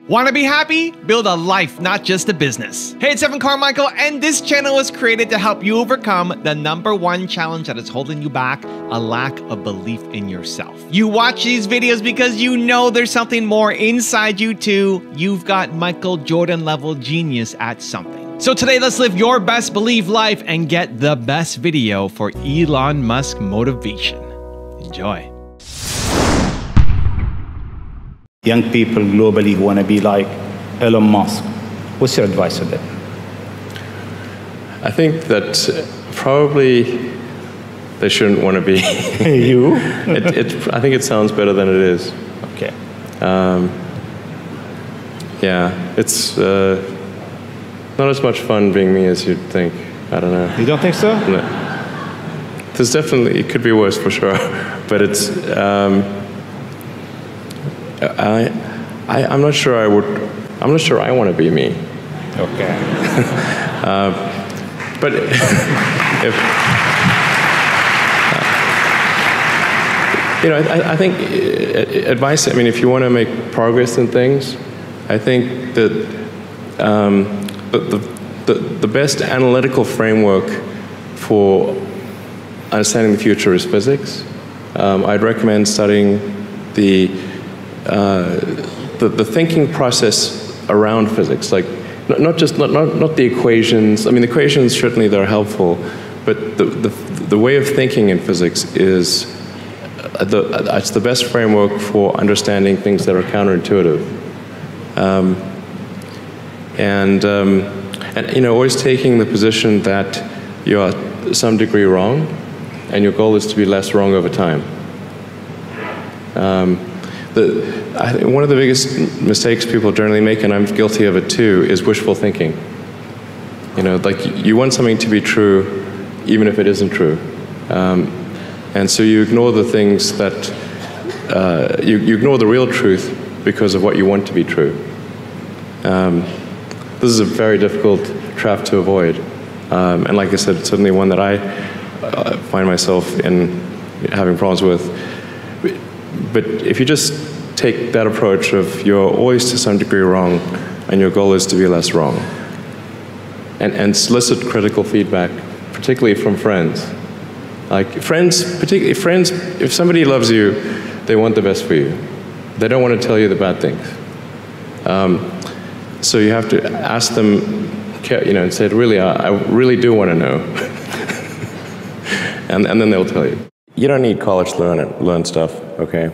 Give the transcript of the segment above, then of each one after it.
Want to be happy? Build a life, not just a business. Hey, it's Evan Carmichael, and this channel was created to help you overcome the #1 challenge that is holding you back, a lack of belief in yourself. You watch these videos because you know there's something more inside you too. You've got Michael Jordan level genius at something. So today, let's live your best belief life and get the best video for Elon Musk motivation. Enjoy. Young people globally who want to be like Elon Musk. What's your advice to them? I think that probably they shouldn't want to be. You? I think it sounds better than it is. Okay. Yeah, it's not as much fun being me as you'd think. I don't know. You don't think so? No. There's definitely, it could be worse for sure, but it's, I'm not sure I'm not sure I want to be me. Okay. But if, you know, I think advice, I mean, if you want to make progress in things, I think that the best analytical framework for understanding the future is physics. I'd recommend studying the thinking process around physics, like not the equations. I mean, the equations certainly they're helpful, but the way of thinking in physics is it's the best framework for understanding things that are counterintuitive. And you know, always taking the position that you are to some degree wrong, and your goal is to be less wrong over time. I think one of the biggest mistakes people generally make, and I'm guilty of it too, is wishful thinking. You know, like you want something to be true, even if it isn't true. And so you ignore the things that, you ignore the real truth because of what you want to be true. This is a very difficult trap to avoid. And like I said, it's certainly one that I find myself in having problems with. But if you just take that approach of you're always to some degree wrong, and your goal is to be less wrong, and solicit critical feedback, particularly from friends. Like friends, particularly friends, if somebody loves you, they want the best for you. They don't want to tell you the bad things. So you have to ask them, you know, and say, really, I really do want to know. and then they'll tell you. You don't need college to learn stuff, okay?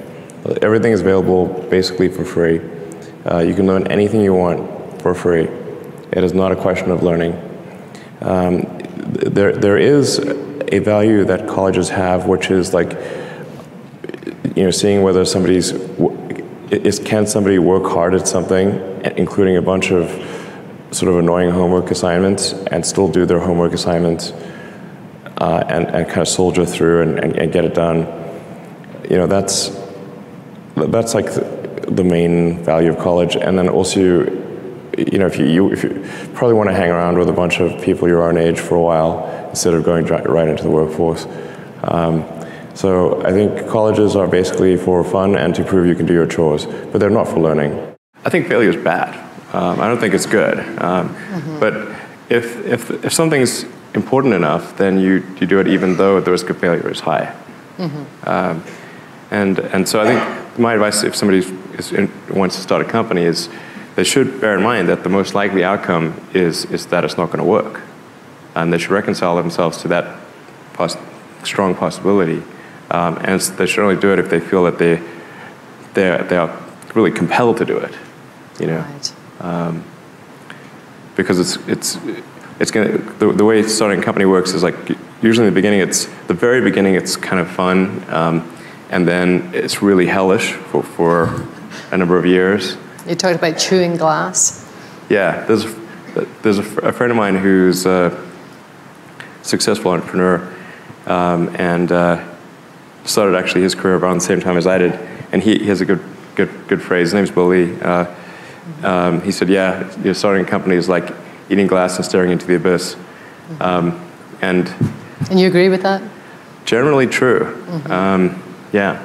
Everything is available basically for free. You can learn anything you want for free. It is not a question of learning. There is a value that colleges have, which is like, you know, seeing whether can somebody work hard at something, including a bunch of sort of annoying homework assignments, and still do their homework assignments, and kind of soldier through and get it done. You know, that's like the main value of college. And then also, you know, if you probably want to hang around with a bunch of people your own age for a while instead of going right into the workforce. So I think colleges are basically for fun and to prove you can do your chores, but they're not for learning. I think failure is bad. I don't think it's good. But if something's important enough, then you do it even though the risk of failure is high. And so I think my advice, if somebody wants to start a company, is they should bear in mind that the most likely outcome is that it's not going to work. And they should reconcile themselves to that strong possibility. And they should only do it if they feel that they are really compelled to do it. You know, right. Because it's going to, the way starting a company works is like usually in the beginning, the very beginning it's kind of fun. And then it's really hellish for a number of years. You talked about chewing glass. Yeah, there's a friend of mine who's a successful entrepreneur, and started actually his career around the same time as I did. And he has a good phrase. His name's Bill Lee. He said, "Yeah, starting a company is like eating glass and staring into the abyss." And you agree with that? Generally true. Yeah.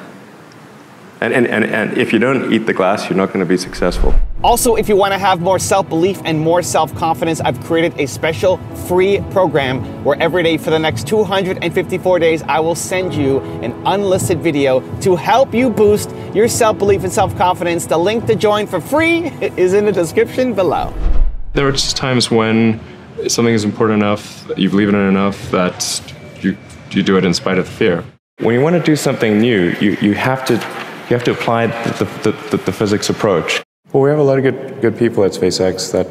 And if you don't eat the glass, you're not going to be successful. Also, if you want to have more self-belief and more self-confidence, I've created a special free program where every day for the next 254 days, I will send you an unlisted video to help you boost your self-belief and self-confidence. The link to join for free is in the description below. There are just times when something is important enough, you believe in it enough, that you do it in spite of the fear. When you want to do something new, you have to apply the physics approach. Well, we have a lot of good people at SpaceX, that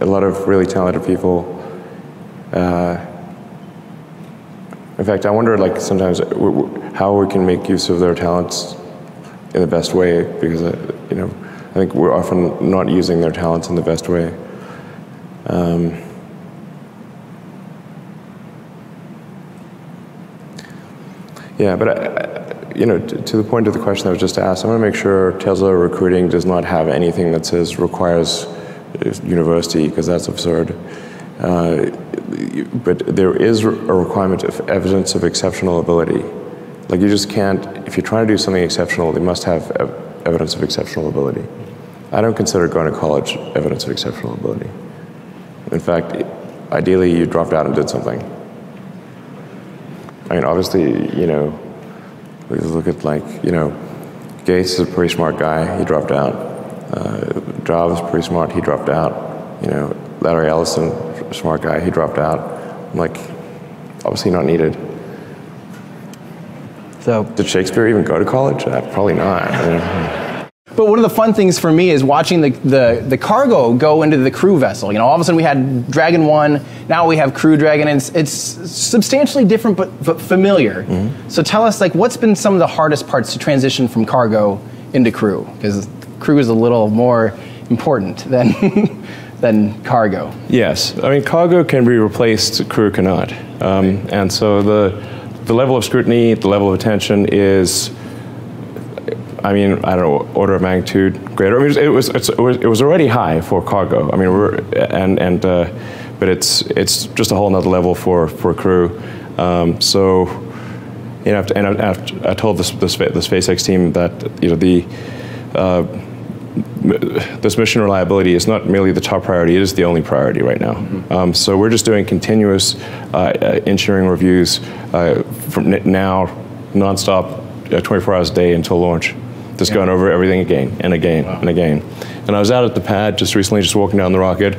a lot of really talented people. In fact, I wonder, like, sometimes how we can make use of their talents in the best way, because I think we're often not using their talents in the best way. Yeah, but to the point of the question that was just asked, I want to make sure Tesla recruiting does not have anything that says requires university, because that's absurd. But there is a requirement of evidence of exceptional ability. Like, you just can't, if you're trying to do something exceptional, they must have evidence of exceptional ability. I don't consider going to college evidence of exceptional ability. In fact, ideally, you dropped out and did something. I mean, obviously, we look at, like, Gates is a pretty smart guy, he dropped out. Jobs is pretty smart, he dropped out. Larry Ellison, smart guy, he dropped out. I'm like, obviously not needed. So, did Shakespeare even go to college? Probably not. But one of the fun things for me is watching the cargo go into the crew vessel. All of a sudden we had Dragon 1, now we have Crew Dragon, and it's substantially different but familiar. Mm-hmm. So tell us, like, what's been some of the hardest parts to transition from cargo into crew? Because crew is a little more important than cargo. Yes, I mean, cargo can be replaced, crew cannot. And so the level of scrutiny, the level of attention is, I mean, I don't know, order of magnitude greater. I mean, it was already high for cargo. I mean, but it's just a whole nother level for crew. So, I told the SpaceX team that this mission reliability is not merely the top priority; it is the only priority right now. Mm-hmm. So we're just doing continuous engineering reviews from now, nonstop, 24 hours a day until launch. Just going over everything again and again and again. And I was out at the pad just recently, just walking down the rocket.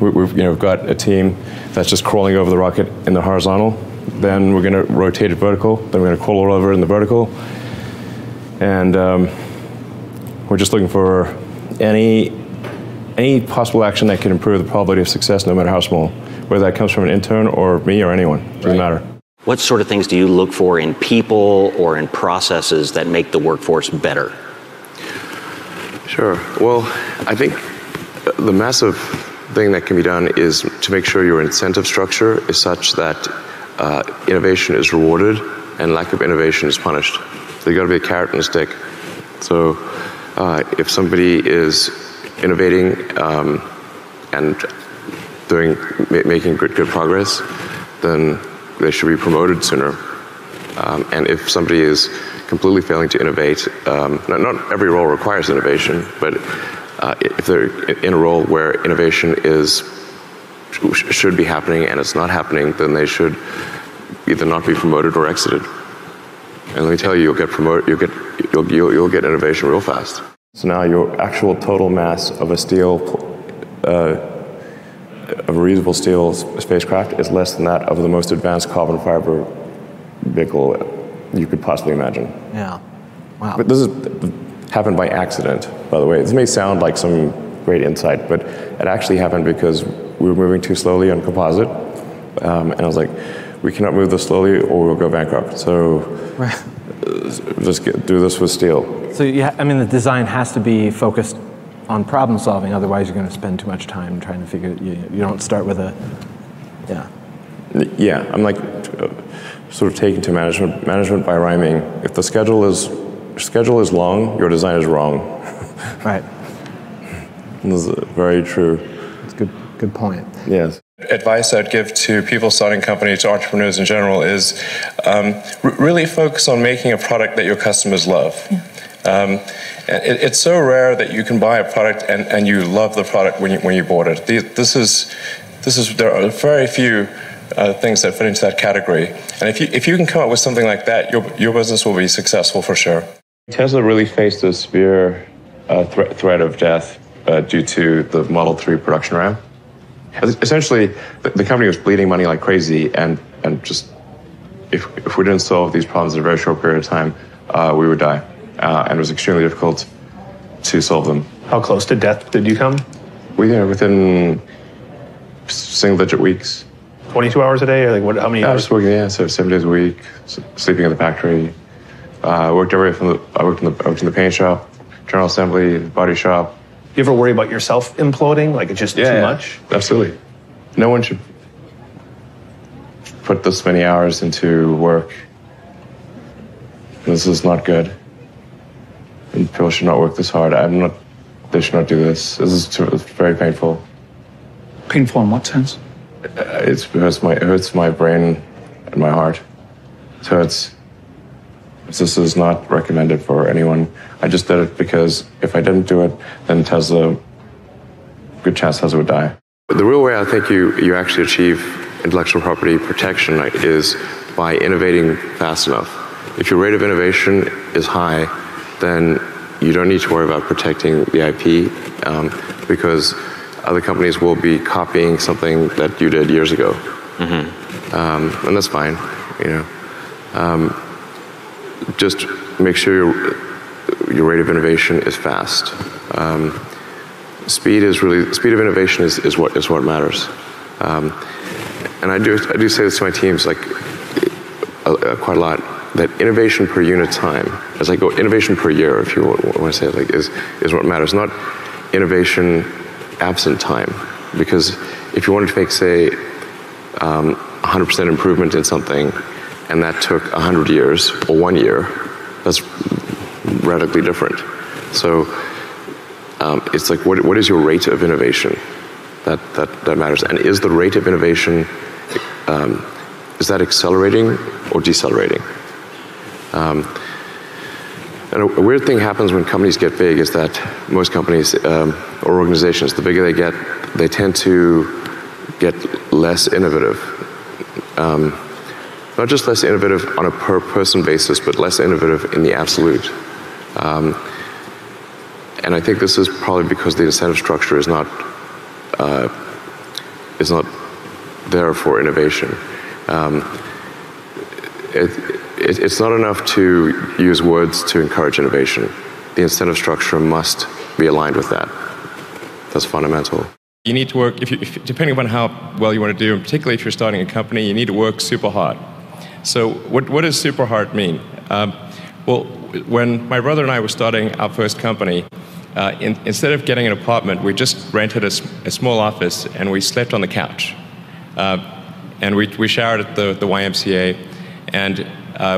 We've got a team that's just crawling over the rocket in the horizontal. Then we're going to rotate it vertical. Then we're going to crawl over in the vertical. And we're just looking for any possible action that can improve the probability of success, no matter how small. Whether that comes from an intern or me or anyone, doesn't matter. What sort of things do you look for in people or in processes that make the workforce better? Sure. Well, I think the massive thing that can be done is to make sure your incentive structure is such that innovation is rewarded and lack of innovation is punished. So you got to be a carrot and a stick. So if somebody is innovating and making good progress, then they should be promoted sooner. And if somebody is completely failing to innovate, not every role requires innovation, but if they're in a role where innovation should be happening and it's not happening, then they should either not be promoted or exited. And let me tell you, you'll get promoted, you'll get innovation real fast. So now your actual total mass of a reusable steel spacecraft is less than that of the most advanced carbon fiber vehicle you could possibly imagine. Yeah. Wow. But this happened by accident, by the way. This may sound like some great insight, but it actually happened because we were moving too slowly on composite. And I was like, we cannot move this slowly or we'll go bankrupt. So just do this with steel. So I mean, the design has to be focused on problem solving, otherwise you're going to spend too much time trying to figure it. You don't start with Yeah, I'm like sort of taking to management by rhyming. If the schedule is long, your design is wrong. Right. This is very true. That's a good point. Yes. Advice I'd give to people starting companies, to entrepreneurs in general, is really focus on making a product that your customers love. It's so rare that you can buy a product and you love the product when you bought it. There are very few things that fit into that category. And if you can come up with something like that, your business will be successful for sure. Tesla really faced a severe threat of death due to the Model 3 production ramp. Essentially, the company was bleeding money like crazy, and just if we didn't solve these problems in a very short period of time, we would die. And it was extremely difficult to solve them. How close to death did you come? Within single-digit weeks. 22 hours a day, or like how many hours? I was working, so 7 days a week, sleeping in the factory. I worked in the paint shop, general assembly, body shop. Do you ever worry about yourself imploding? Like it's just too much? Absolutely. No one should put this many hours into work. This is not good. And people should not work this hard. They should not do this. It's very painful. Painful in what sense? It hurts my brain and my heart. It hurts. This is not recommended for anyone. I just did it because if I didn't do it, then good chance Tesla would die. The real way I think you actually achieve intellectual property protection is by innovating fast enough. If your rate of innovation is high, then you don't need to worry about protecting the IP because other companies will be copying something that you did years ago. Mm-hmm. And that's fine, just make sure your rate of innovation is fast. Speed of innovation is what matters. And I do say this to my teams quite a lot, that innovation per unit time, as I go innovation per year, if you want to say it, is what matters, not innovation absent time. Because if you wanted to make, say, 100% improvement in something, and that took 100 years or 1 year, that's radically different. So it's like, what is your rate of innovation? That matters. And is the rate of innovation, is that accelerating or decelerating? And a weird thing happens when companies get big is that most companies or organizations, the bigger they get, they tend to get less innovative. Not just less innovative on a per person basis, but less innovative in the absolute. And I think this is probably because the incentive structure is not there for innovation. It's not enough to use words to encourage innovation. The incentive structure must be aligned with that. That's fundamental. You need to work, depending upon how well you want to do, and particularly if you're starting a company, you need to work super hard. So what does super hard mean? Well, when my brother and I were starting our first company, instead of getting an apartment, we just rented a small office and we slept on the couch. And we showered at the YMCA, and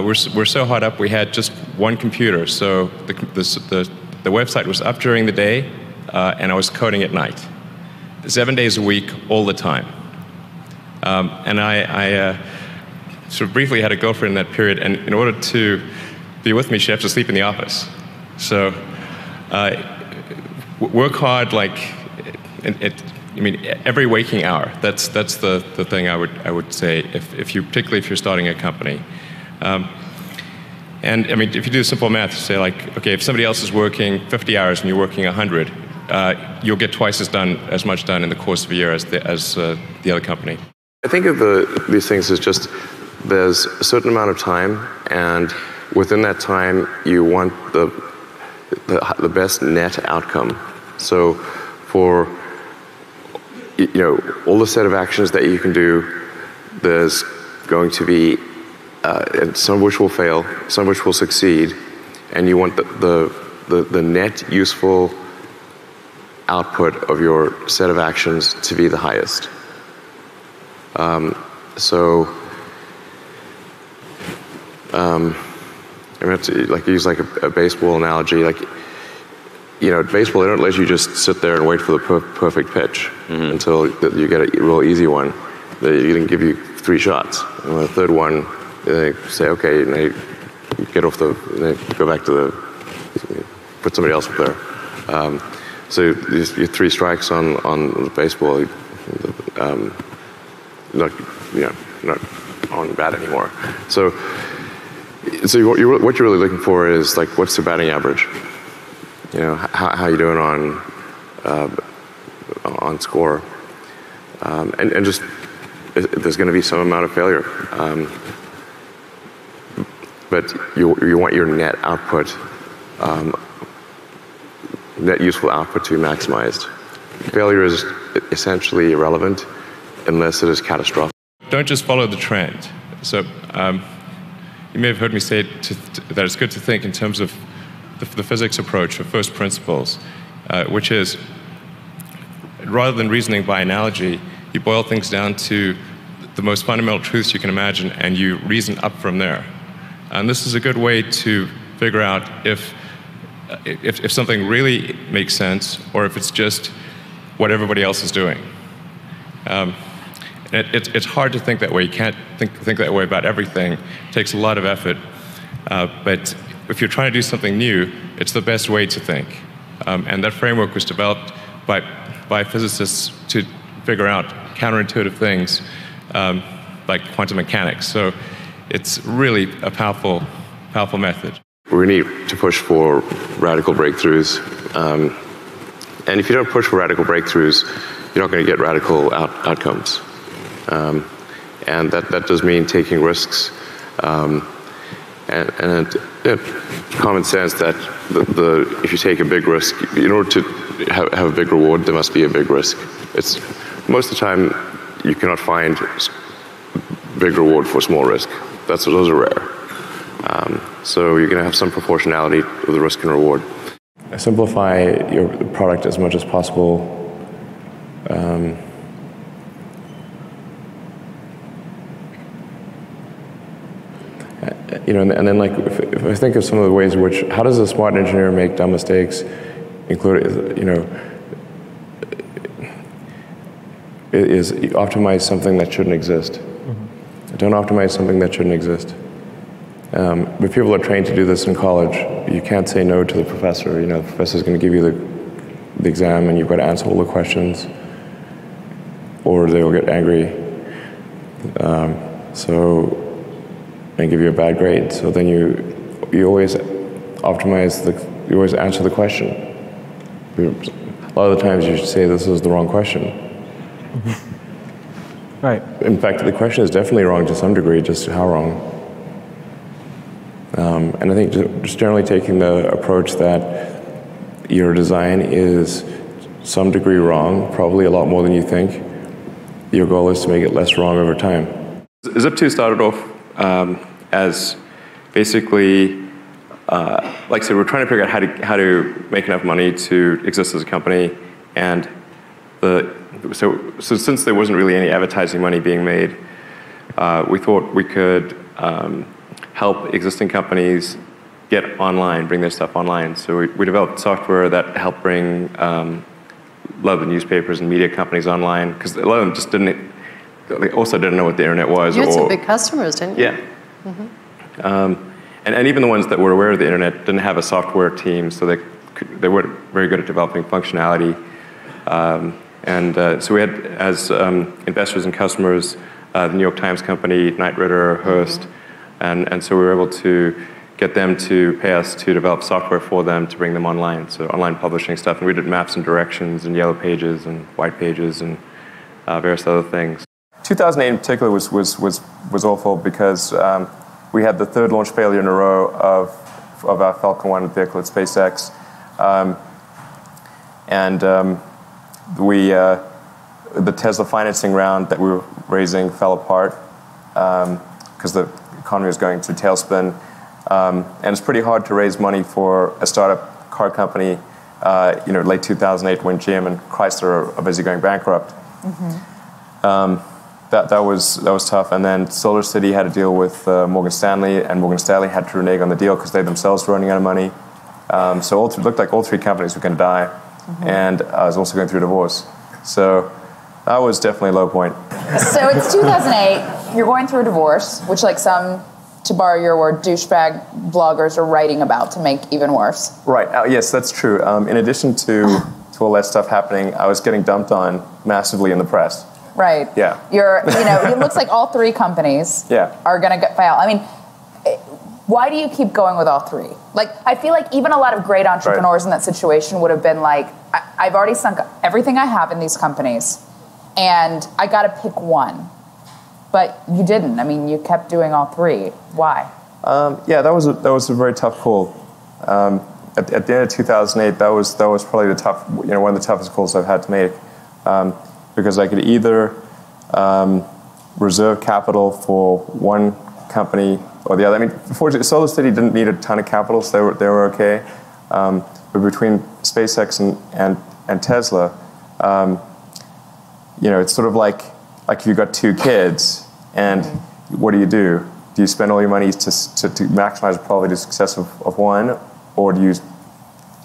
we're so hot up we had just one computer. So the website was up during the day, and I was coding at night. 7 days a week, all the time. And I sort of briefly had a girlfriend in that period, and in order to be with me, she had to sleep in the office. So work hard, every waking hour. That's the thing I would say, particularly if you're starting a company. And I mean, if you do simple math, say okay, if somebody else is working 50 hours and you're working 100, you'll get twice as much done in the course of a year as the other company. I think of these things as just, there's a certain amount of time, and within that time, you want the best net outcome. So for all the set of actions that you can do, there's going to be some of which will fail, some of which will succeed, and you want the net useful output of your set of actions to be the highest. I'm going to use a baseball analogy. baseball, they don't let you just sit there and wait for the perfect pitch until you get a real easy one. They can give you 3 shots. And on the third one, they say, okay, and they get off they go back to put somebody else up there. So your 3 strikes on baseball, not on bat anymore. So what you're really looking for is like, what's the batting average? How you doing on score, and just there's going to be some amount of failure, but you want your net output, net useful output to be maximized. Failure is essentially irrelevant unless it is catastrophic. Don't just follow the trend. So you may have heard me say that it's good to think in terms of the physics approach of first principles, which is, rather than reasoning by analogy, you boil things down to the most fundamental truths you can imagine, and you reason up from there. And this is a good way to figure out if something really makes sense, or if it's just what everybody else is doing. It's hard to think that way. You can't think that way about everything. It takes a lot of effort. But if you're trying to do something new, it's the best way to think. And that framework was developed by physicists to figure out counterintuitive things like quantum mechanics. So it's really a powerful method. We need to push for radical breakthroughs. And if you don't push for radical breakthroughs, you're not going to get radical outcomes. And that does mean taking risks. And common sense that if you take a big risk, in order to have a big reward, there must be a big risk. Most of the time, you cannot find big reward for small risk. Those are rare. So you're going to have some proportionality with the risk and reward. Simplify your product as much as possible. And then like if I think of some of the ways in which, how does a smart engineer make dumb mistakes, is optimize something that shouldn't exist. Don't optimize something that shouldn't exist. But people are trained to do this in college. You can't say no to the professor. The professor's going to give you the exam, and you've got to answer all the questions, or they will get angry. And give you a bad grade. So then you always optimize you always answer the question. A lot of the times you should say this is the wrong question. Right. In fact, the question is definitely wrong to some degree, just how wrong. And I think just generally taking the approach that your design is some degree wrong, probably a lot more than you think. Your goal is to make it less wrong over time. Zip2 started off as basically, like I said, we're trying to figure out how to make enough money to exist as a company, and so since there wasn't really any advertising money being made, we thought we could help existing companies get online, bring their stuff online. So we developed software that helped bring a lot of the newspapers and media companies online, because a lot of them just they also didn't know what the internet was. You had some big customers, didn't you? Yeah. And even the ones that were aware of the internet didn't have a software team, so they weren't very good at developing functionality. So we had, as investors and customers, the New York Times Company, Knight Ridder, Hearst, and so we were able to get them to pay us to develop software for them to bring them online, so online publishing stuff. And we did maps and directions and yellow pages and white pages and various other things. 2008 in particular was awful because we had the 3rd launch failure in a row of our Falcon 1 vehicle at SpaceX. The Tesla financing round that we were raising fell apart because the economy was going to tailspin. And it's pretty hard to raise money for a startup car company, late 2008 when GM and Chrysler are busy going bankrupt. That was tough. And then SolarCity had to deal with Morgan Stanley, and Morgan Stanley had to renege on the deal because they themselves were running out of money. So it looked like all three companies were going to die, and I was also going through a divorce. So that was definitely a low point. So it's 2008. You're going through a divorce, which, like some, to borrow your word, douchebag bloggers are writing about to make even worse. Right. Yes, that's true. In addition to all that stuff happening, I was getting dumped on massively in the press. Right. Yeah. It looks like all three companies are going to fail. I mean, why do you keep going with all three? Like, I feel like even a lot of great entrepreneurs in that situation would have been like, I've already sunk everything I have in these companies, and I got to pick one. But you didn't. I mean, you kept doing all three. Why? Yeah, that was a very tough call. At the end of 2008, that was probably one of the toughest calls I've had to make, because I could either reserve capital for one company or the other. I mean, fortunately, SolarCity didn't need a ton of capital, so they were okay. But between SpaceX and Tesla, it's sort of like if you've got two kids, and what do? Do you spend all your money to maximize the probability of success of one, or do you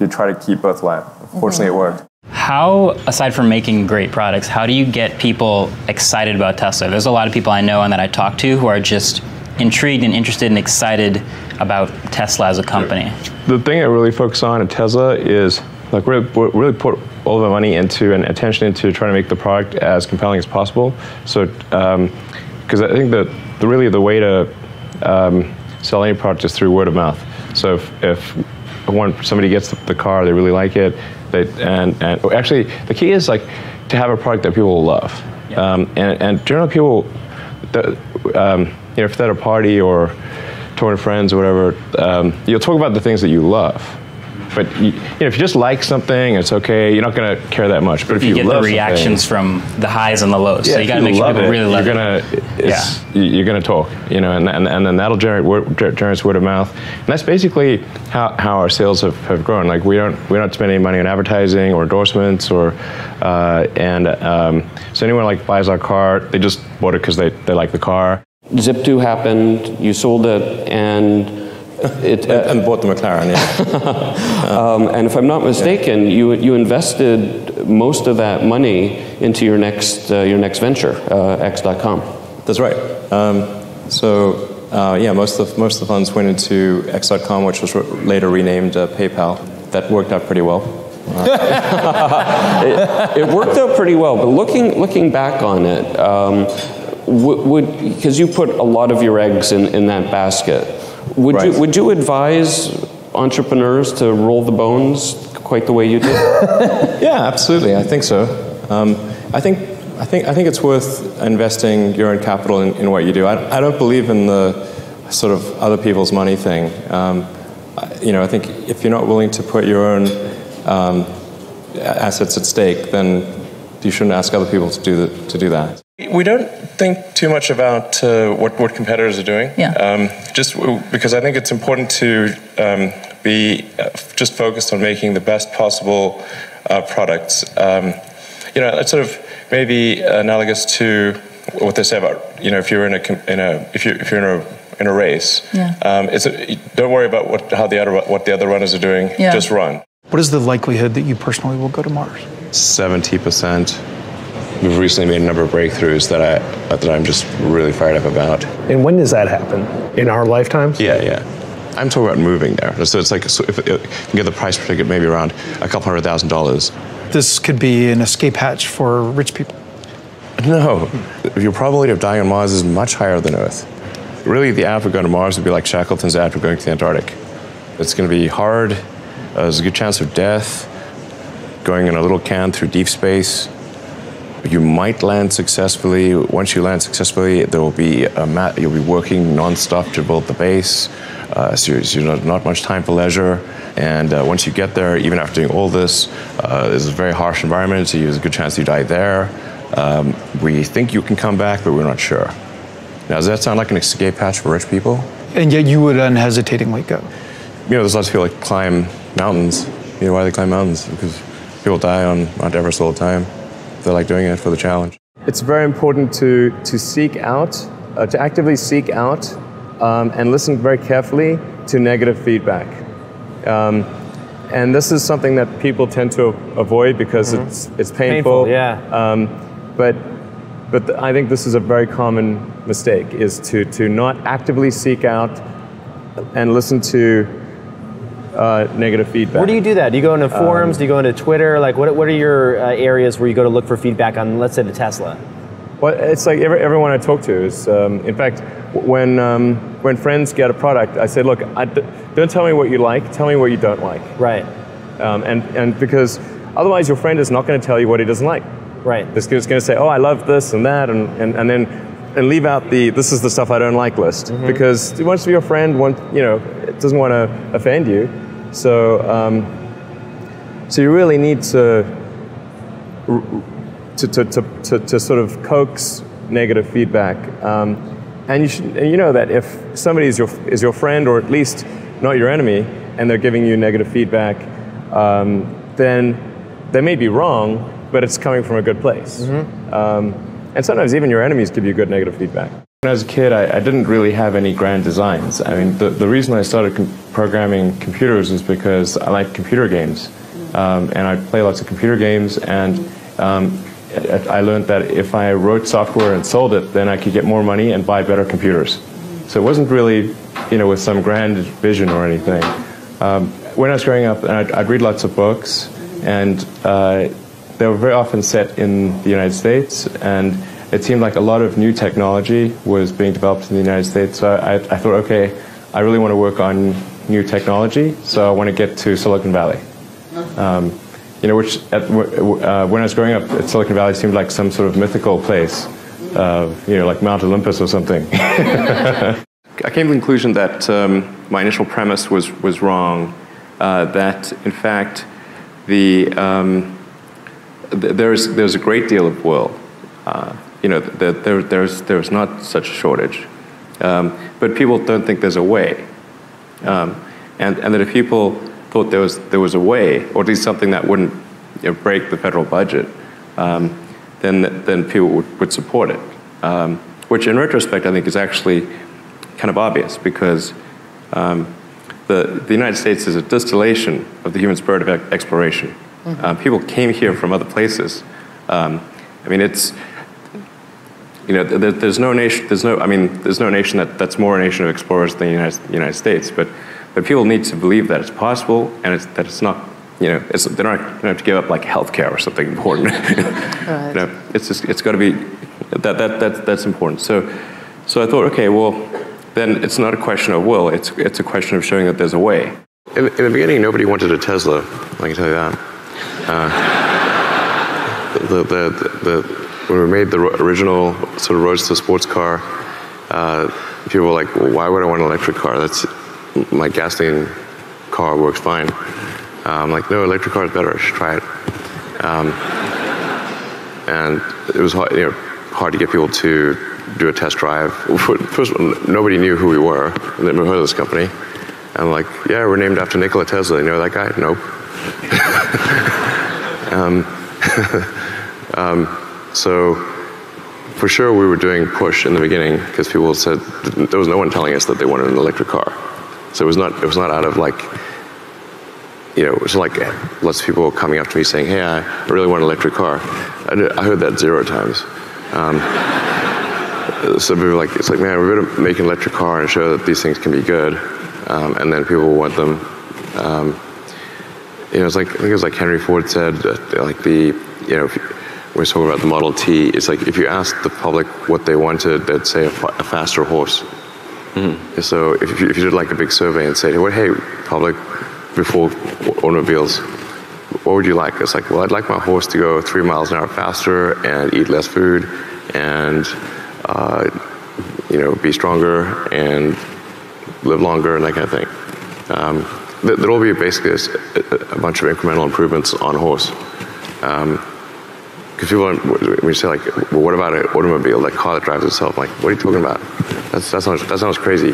try to keep both alive? Fortunately, it worked. How, aside from making great products, how do you get people excited about Tesla? There's a lot of people I know and that I talk to who are just intrigued and interested and excited about Tesla as a company. The thing I really focus on at Tesla is like really put all of our money into and attention into trying to make the product as compelling as possible. So, because I think that really the way to sell any product is through word of mouth. So if somebody gets the car, they really like it, and actually the key is like to have a product that people will love. And generally people, if they're at a party or talking to friends or whatever, you'll talk about the things that you love. But if you just like something, it's okay. You're not going to care that much. But if you get love the reactions from the highs and the lows, so you got to make sure people really love it. You're going to talk, and then that'll generate word of mouth. And that's basically how our sales have grown. Like we don't spend any money on advertising or endorsements so anyone like buys our car, they just bought it because they like the car. Zip2 happened. You sold it and. And bought the McLaren, yeah. And if I'm not mistaken, you invested most of that money into your next venture, X.com. That's right. Most of the funds went into X.com, which was later renamed PayPal. That worked out pretty well. It worked out pretty well, but looking back on it, because you put a lot of your eggs in that basket. Would you advise entrepreneurs to roll the bones quite the way you did? Yeah, absolutely. I think so. I think it's worth investing your own capital in what you do. I don't believe in the sort of other people's money thing. I think if you're not willing to put your own assets at stake, then you shouldn't ask other people to do that. We don't think too much about what competitors are doing. Just because I think it's important to be just focused on making the best possible products. It's sort of maybe analogous to what they say about if you're in a race. Don't worry about what the other runners are doing. Just run. What is the likelihood that you personally will go to Mars? 70%. We've recently made a number of breakthroughs that I'm just really fired up about. And when does that happen? In our lifetimes? Yeah. I'm talking about moving there. So it's like, if you can get the price per ticket maybe around $200,000. This could be an escape hatch for rich people. No, your probability of dying on Mars is much higher than Earth. Really, the ad for going to Mars would be like Shackleton's ad for going to the Antarctic. It's going to be hard. There's a good chance of death. Going in a little can through deep space. You might land successfully. Once you land successfully, there will be you'll be working non-stop to build the base. So not much time for leisure. And once you get there, even after doing all this, there's a very harsh environment, so there's a good chance you die there. We think you can come back, but we're not sure. Now, does that sound like an escape hatch for rich people? And yet you would unhesitatingly go. There's lots of people that climb mountains. Why do they climb mountains? Because people die on Mount Everest all the time. They like doing it for the challenge. It's very important to seek out, to actively seek out and listen very carefully to negative feedback. and this is something that people tend to avoid because it's painful. But I think this is a very common mistake, is to not actively seek out and listen to negative feedback. Where do you do that? Do you go into forums? Do you go into Twitter? Like, what are your areas where you go to look for feedback on, let's say, the Tesla? Well, it's like everyone I talk to is, in fact, when friends get a product, I say, look, don't tell me what you like, tell me what you don't like. Right. And because otherwise your friend is not going to tell you what he doesn't like. Right. He's going to say, oh, I love this and that, and then leave out the this is the stuff I don't like list, because he wants to be your friend. It doesn't want to offend you. So you really need to sort of coax negative feedback, and you know that if somebody is your friend, or at least not your enemy, and they're giving you negative feedback, then they may be wrong, but it's coming from a good place. And sometimes even your enemies give you good negative feedback. When I was a kid, I didn't really have any grand designs. I mean, the reason I started programming computers is because I like computer games. And I play lots of computer games, and I learned that if I wrote software and sold it, then I could get more money and buy better computers. So it wasn't really, with some grand vision or anything. When I was growing up, I'd read lots of books, and they were very often set in the United States, and it seemed like a lot of new technology was being developed in the United States. So I thought, okay, I really want to work on new technology, so I want to get to Silicon Valley. When I was growing up, Silicon Valley seemed like some sort of mythical place, like Mount Olympus or something. I came to the conclusion that my initial premise was wrong. That in fact, there's a great deal of will. There's not such a shortage, but people don't think there's a way, and that if people thought there was a way, or at least something that wouldn't break the federal budget, then people would support it. Which, in retrospect, I think is actually kind of obvious, because the United States is a distillation of the human spirit of exploration. People came here from other places. There's no nation that's more a nation of explorers than the United States. But people need to believe that it's possible, and that it's not. They don't have to give up like healthcare or something important. Right. It's got to be that's important. So I thought, okay, well, then it's not a question of will. It's a question of showing that there's a way. In the beginning, nobody wanted a Tesla. I can tell you that. When we made the original sort of roadster sports car, people were like, well, why would I want an electric car? My gasoline car works fine. I'm like, no, electric car is better. I should try it. And it was hard to get people to do a test drive. First of all, nobody knew who we were. They never heard of this company. And I'm like, yeah, we're named after Nikola Tesla. You know that guy? Nope. So for sure we were doing push in the beginning, because people said there was no one telling us that they wanted an electric car. So it was not out of like, it was like lots of people coming up to me saying, hey, I really want an electric car. I heard that 0 times. So people were like, it's like, man, we're going to make an electric car and show that these things can be good, and then people will want them. It's like, I think it was like Henry Ford said, like when we talk about the Model T, it's like if you asked the public what they wanted, they'd say a faster horse. So if you did like a big survey and say, hey, public, before automobiles, what would you like? It's like, well, I'd like my horse to go 3 miles an hour faster and eat less food and be stronger and live longer and that kind of thing. There'll be basically a bunch of incremental improvements on a horse. Because people, when you say like, well, what about an automobile, that car that drives itself? I'm like, what are you talking about? That sounds crazy.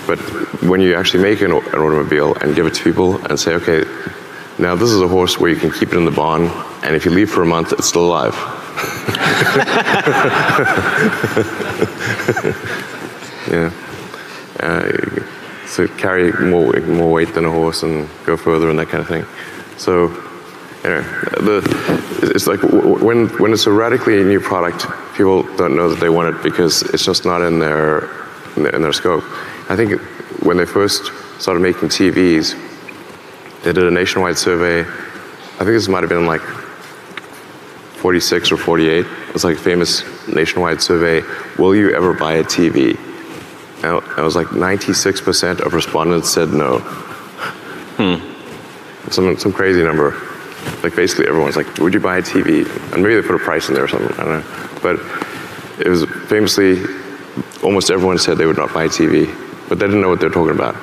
But when you actually make an automobile and give it to people and say, okay, now this is a horse where you can keep it in the barn, and if you leave for a month, it's still alive. to carry more weight than a horse and go further and that kind of thing. So, it's like when it's a radically new product, people don't know that they want it because it's just not in their scope. I think when they first started making TVs, they did a nationwide survey. I think this might have been like 46 or 48. It was like a famous nationwide survey. Will you ever buy a TV? And it was like 96% of respondents said no. Some crazy number. Like basically everyone's like, would you buy a TV? And maybe they put a price in there or something, I don't know. But it was famously, almost everyone said they would not buy a TV, but they didn't know what they're talking about.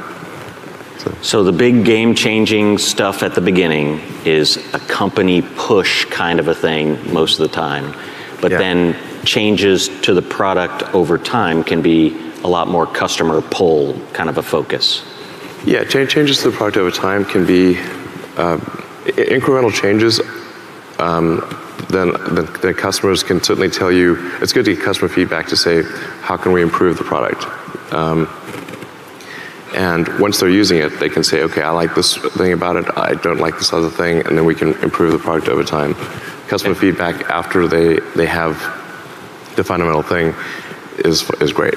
So the big game-changing stuff at the beginning is a company push kind of a thing most of the time, but then changes to the product over time can be a lot more customer pull kind of a focus. Yeah, changes to the product over time can be incremental changes. Then customers can certainly tell you, it's good to get customer feedback to say, how can we improve the product? And once they're using it, they can say, okay, I like this thing about it, I don't like this other thing, and then we can improve the product over time. Customer feedback after they have the fundamental thing is great.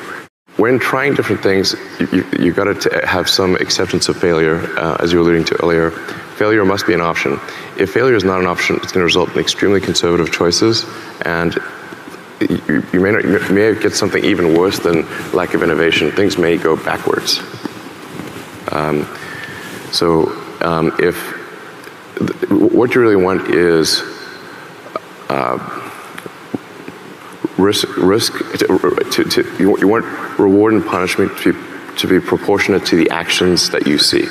When trying different things, you've got to have some acceptance of failure, as you were alluding to earlier. Failure must be an option. If failure is not an option, it's going to result in extremely conservative choices, and you may get something even worse than lack of innovation. Things may go backwards. If what you really want is you want reward and punishment to be proportionate to the actions that you seek.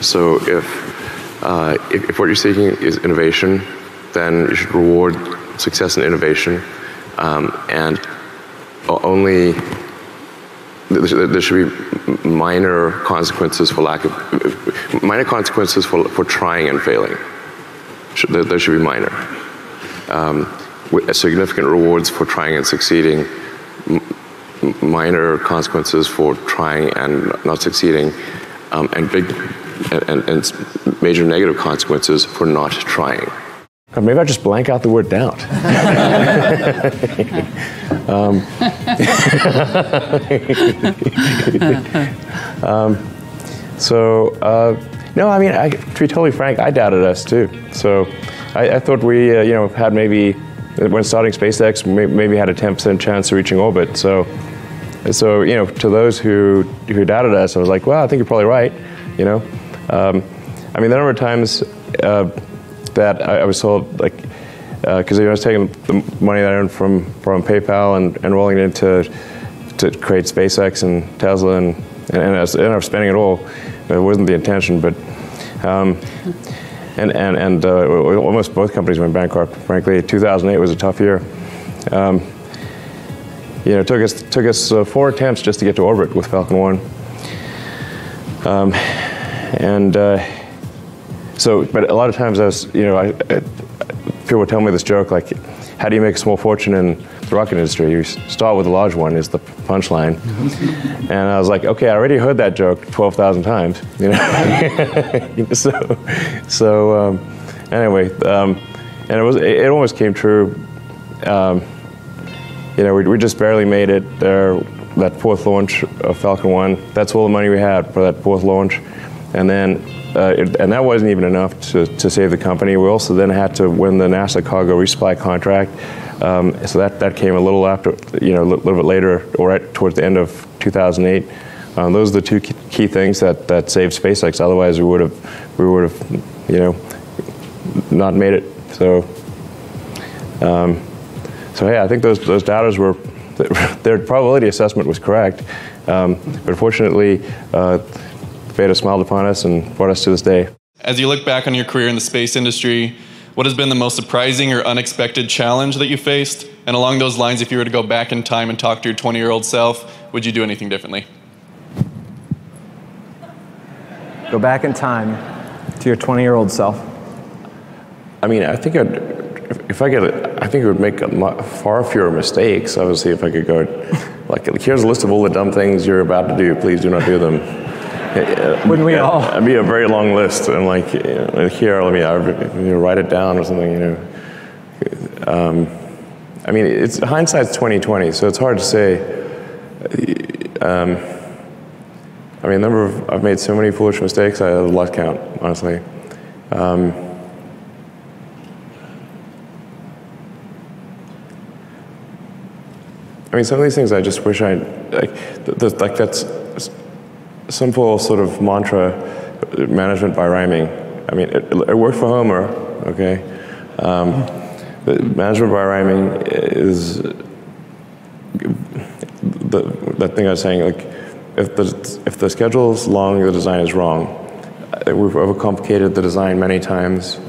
So if what you're seeking is innovation, then you should reward success in innovation, and only there should be minor consequences for trying and failing. There should be minor. With significant rewards for trying and succeeding, minor consequences for trying and not succeeding, and major negative consequences for not trying. Or maybe I just blank out the word doubt. No, I mean, to be totally frank, I doubted us too. So I thought we, had maybe, when starting SpaceX, maybe had a 10% chance of reaching orbit. So to those who doubted us, I was like, well, I think you're probably right. I mean, the number of times that I was told, like, because I was taking the money that I earned from PayPal and rolling it into to create SpaceX and Tesla, and I ended up spending it all. It wasn't the intention, but almost both companies went bankrupt. Frankly, 2008 was a tough year. It took us 4 attempts just to get to orbit with Falcon 1. But a lot of times people would tell me this joke, like, how do you make a small fortune in the rocket industry? You start with a large one, is the punchline. And I was like, okay, I already heard that joke 12,000 times, Anyway, and it almost came true. We just barely made it there, that 4th launch of Falcon 1. That's all the money we had for that 4th launch. And then, and that wasn't even enough to save the company. We also then had to win the NASA cargo resupply contract. So that came a little after, a little bit later, or right towards the end of 2008. Those are the 2 key things that saved SpaceX. Otherwise, we would have, not made it. So yeah, I think those doubters were, their probability assessment was correct. But fortunately, fate has smiled upon us and brought us to this day. As you look back on your career in the space industry, what has been the most surprising or unexpected challenge that you faced? And along those lines, if you were to go back in time and talk to your 20-year-old self, would you do anything differently? Go back in time to your 20-year-old self. I mean, I think if I get I think it would make far fewer mistakes, obviously, if I could go, like, here's a list of all the dumb things you're about to do, please do not do them. Wouldn't we all? It'd be a very long list, and like, here, let me write it down or something, I mean, it's hindsight's 20/20, so it's hard to say. I mean, I've made so many foolish mistakes, I lost count, honestly. I mean, some of these things I just wish like that's simple sort of mantra, management by rhyming. I mean, it worked for Homer, okay? But management by rhyming is that thing I was saying, like, if the schedule is long, the design is wrong. We've overcomplicated the design many times.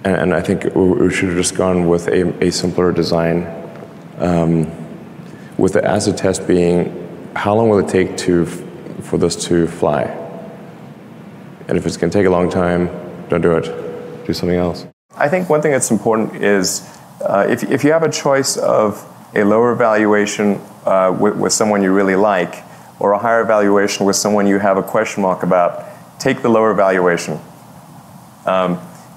And I think we should have just gone with a simpler design, with the acid test being, how long will it take for this to fly? And if it's going to take a long time, don't do it. Do something else. I think one thing that's important is if you have a choice of a lower valuation with someone you really like, or a higher valuation with someone you have a question mark about, take the lower valuation.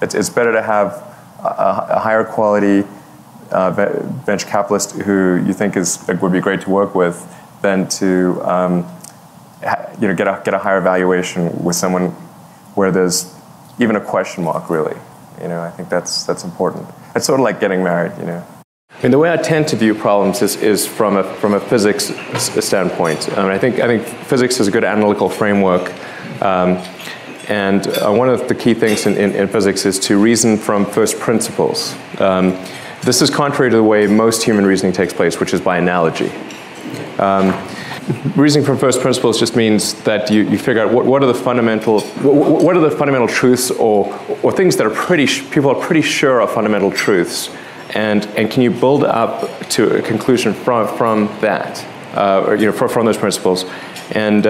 It's better to have a higher quality venture capitalist who you think would be great to work with than to get a higher valuation with someone where there's even a question mark, really. I think that's important. It's sort of like getting married, I mean, the way I tend to view problems is from a physics standpoint. I think physics is a good analytical framework. And one of the key things in physics is to reason from first principles. This is contrary to the way most human reasoning takes place, which is by analogy. Reasoning from first principles just means that you figure out what are the fundamental truths or things that people are pretty sure are fundamental truths, and can you build up to a conclusion from that, from those principles, and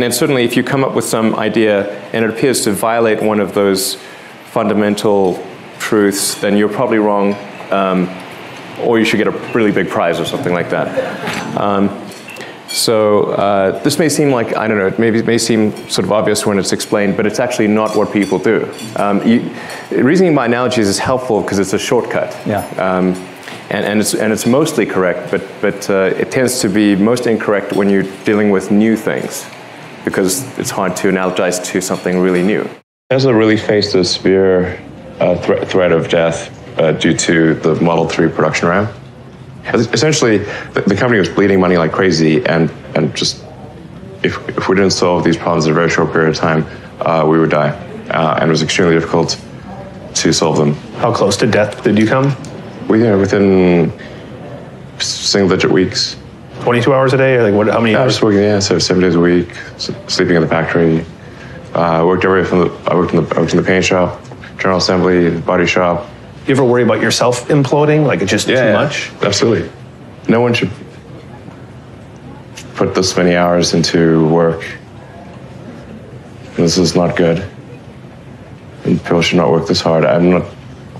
then certainly if you come up with some idea and it appears to violate one of those fundamental truths, then you're probably wrong, or you should get a really big prize or something like that. So this may seem like, I don't know, it may seem sort of obvious when it's explained, but it's actually not what people do. Reasoning by analogies is helpful because it's a shortcut. Yeah. And it's mostly correct, but it tends to be most incorrect when you're dealing with new things, because it's hard to analogize to something really new. Tesla really faced a severe threat of death due to the Model 3 production ramp. Essentially, the company was bleeding money like crazy, and just if we didn't solve these problems in a very short period of time, we would die, and it was extremely difficult to solve them. How close to death did you come? Within single-digit weeks. 22 hours a day, or like how many hours? I was working, so 7 days a week, sleeping in the factory. I worked everywhere I worked in the paint shop, general assembly, body shop. You ever worry about yourself imploding, like it's just too much? Absolutely. No one should put this many hours into work. This is not good. And people should not work this hard.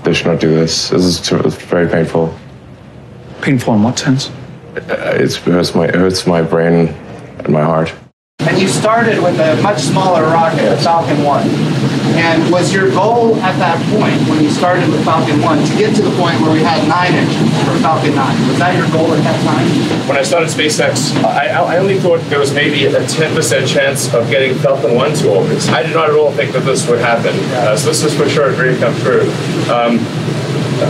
They should not do this. It's very painful. Painful in what sense? It hurts my brain and my heart. And you started with a much smaller rocket, the Falcon 1. And was your goal at that point, when you started with Falcon 1, to get to the point where we had 9 engines for Falcon 9? Was that your goal at that time? When I started SpaceX, I only thought there was maybe a 10% chance of getting Falcon 1 to orbit. I did not at all think that this would happen. So this is for sure a dream come true.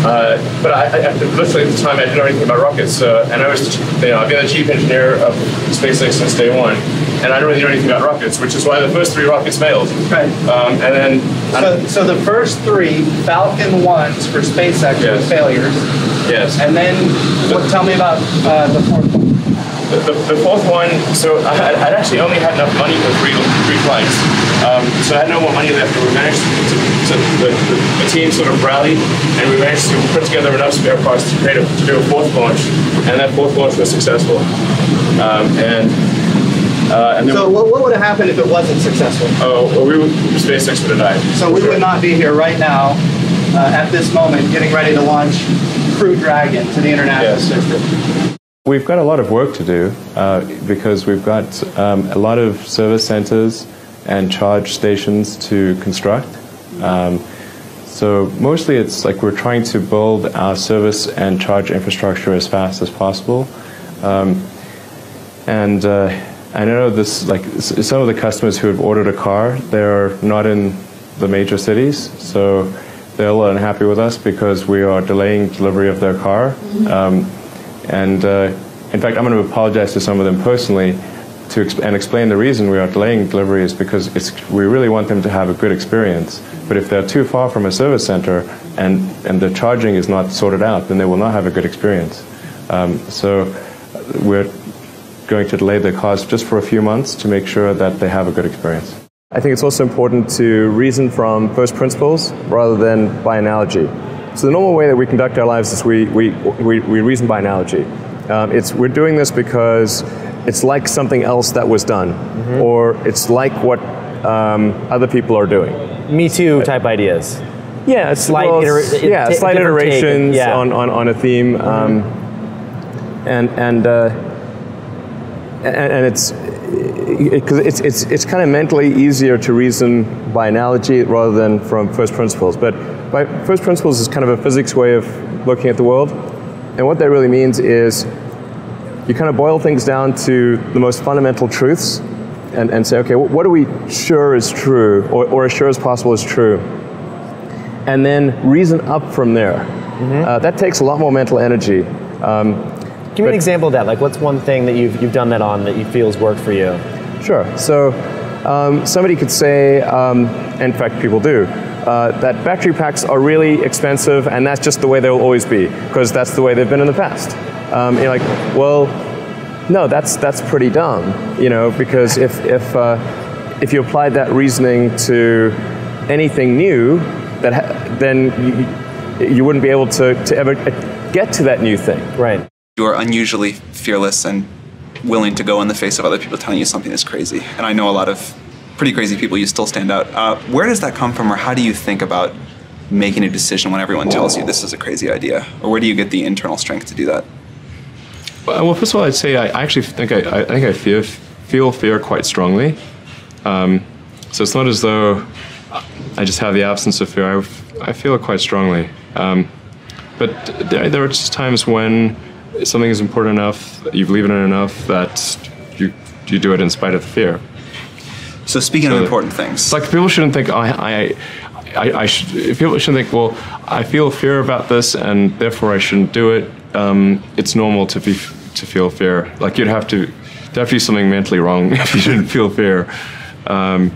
But I literally at the time I didn't know anything about rockets, and I've been the chief engineer of SpaceX since day one, and I don't really know anything about rockets, which is why the first 3 rockets failed. Right. And then so the first 3 Falcon 1s for SpaceX were failures. Yes. And then tell me about the fourth one. The fourth one, so I'd actually only had enough money for three flights. So I had no more money left, but we managed the team sort of rallied, and we managed to put together enough spare parts to do a 4th launch, and that 4th launch was successful. And And then So what would have happened if it wasn't successful? Oh, well, SpaceX would have died. So we would not be here right now at this moment getting ready to launch Crew Dragon to the international system. We've got a lot of work to do because we've got a lot of service centers and charge stations to construct. So mostly it's like we're trying to build our service and charge infrastructure as fast as possible. And I know this, like some of the customers who have ordered a car, they're not in the major cities, so they're a little unhappy with us because we are delaying delivery of their car. In fact, I'm going to apologize to some of them personally and explain the reason we are delaying delivery is because we really want them to have a good experience. But if they're too far from a service center and the charging is not sorted out, then they will not have a good experience. So we're going to delay the cars just for a few months to make sure that they have a good experience. I think it's also important to reason from first principles rather than by analogy. So the normal way that we conduct our lives is we reason by analogy. We're doing this because it's like something else that was done, or it's like what other people are doing. Me Too type ideas. Yeah, slight iterations on a theme, and it's kind of mentally easier to reason by analogy rather than from first principles. But by first principles is kind of a physics way of looking at the world, and what that really means is you kind of boil things down to the most fundamental truths and say, okay, what are we sure is true, or as sure as possible is true, and then reason up from there. That takes a lot more mental energy. Give me an example of that. Like, what's one thing that you've done that on that you feel has worked for you? Sure. So somebody could say, in fact people do, that battery packs are really expensive and that's just the way they'll always be because that's the way they've been in the past. You're like, well, no, that's pretty dumb, because if you applied that reasoning to anything new, then you wouldn't be able to ever get to that new thing. Right. You are unusually fearless and willing to go in the face of other people telling you something is crazy. And I know a lot of pretty crazy people, you still stand out. Where does that come from, or how do you think about making a decision when everyone tells you this is a crazy idea? Or where do you get the internal strength to do that? Well, first of all, I'd say I actually think I feel fear quite strongly. So it's not as though I just have the absence of fear. I feel it quite strongly. But there are just times when something is important enough, you believe in it enough that you do it in spite of the fear. So speaking of important things, like people shouldn't think people shouldn't think, well, I feel fear about this and therefore I shouldn't do it. It's normal to feel fear. Like you'd have to do something mentally wrong if you didn't feel fear. So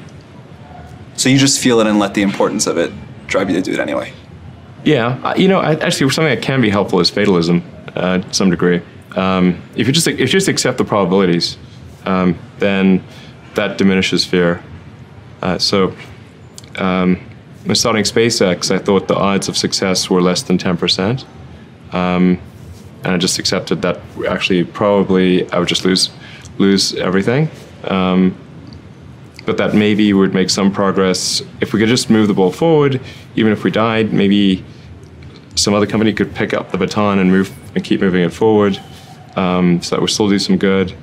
you just feel it and let the importance of it drive you to do it anyway. Yeah, actually something that can be helpful is fatalism to some degree. If you just accept the probabilities, then that diminishes fear. When starting SpaceX, I thought the odds of success were less than 10%, and I just accepted that actually probably I would just lose everything. But that maybe would make some progress if we could just move the ball forward. Even if we died, maybe some other company could pick up the baton and keep moving it forward, so that would still do some good.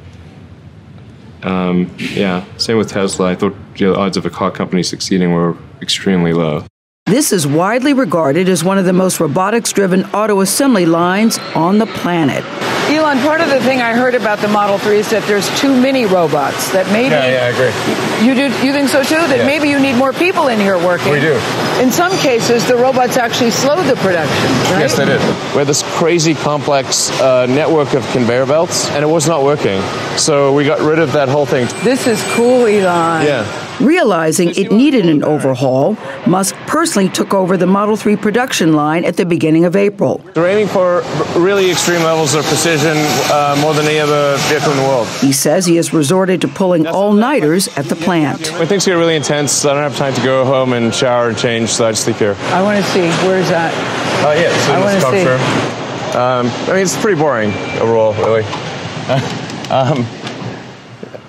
Same with Tesla. I thought the odds of a car company succeeding were extremely low. This is widely regarded as one of the most robotics-driven auto assembly lines on the planet. Elon, part of the thing I heard about the Model 3 is that there's too many robots. That maybe I agree. You think so too? That maybe you need more people in here working. We do. In some cases, the robots actually slowed the production, right? Yes, they did. We had this crazy complex network of conveyor belts, and it was not working. So we got rid of that whole thing. This is cool, Elon. Yeah. Realizing it needed an overhaul, Musk personally took over the Model 3 production line at the beginning of April. We're aiming for really extreme levels of precision, more than any other vehicle in the world. He says he has resorted to pulling all-nighters at the plant. When things get really intense, I don't have time to go home and shower and change, so I just sleep here. I want to see. Where is that? So I want to see. It's pretty boring overall, really.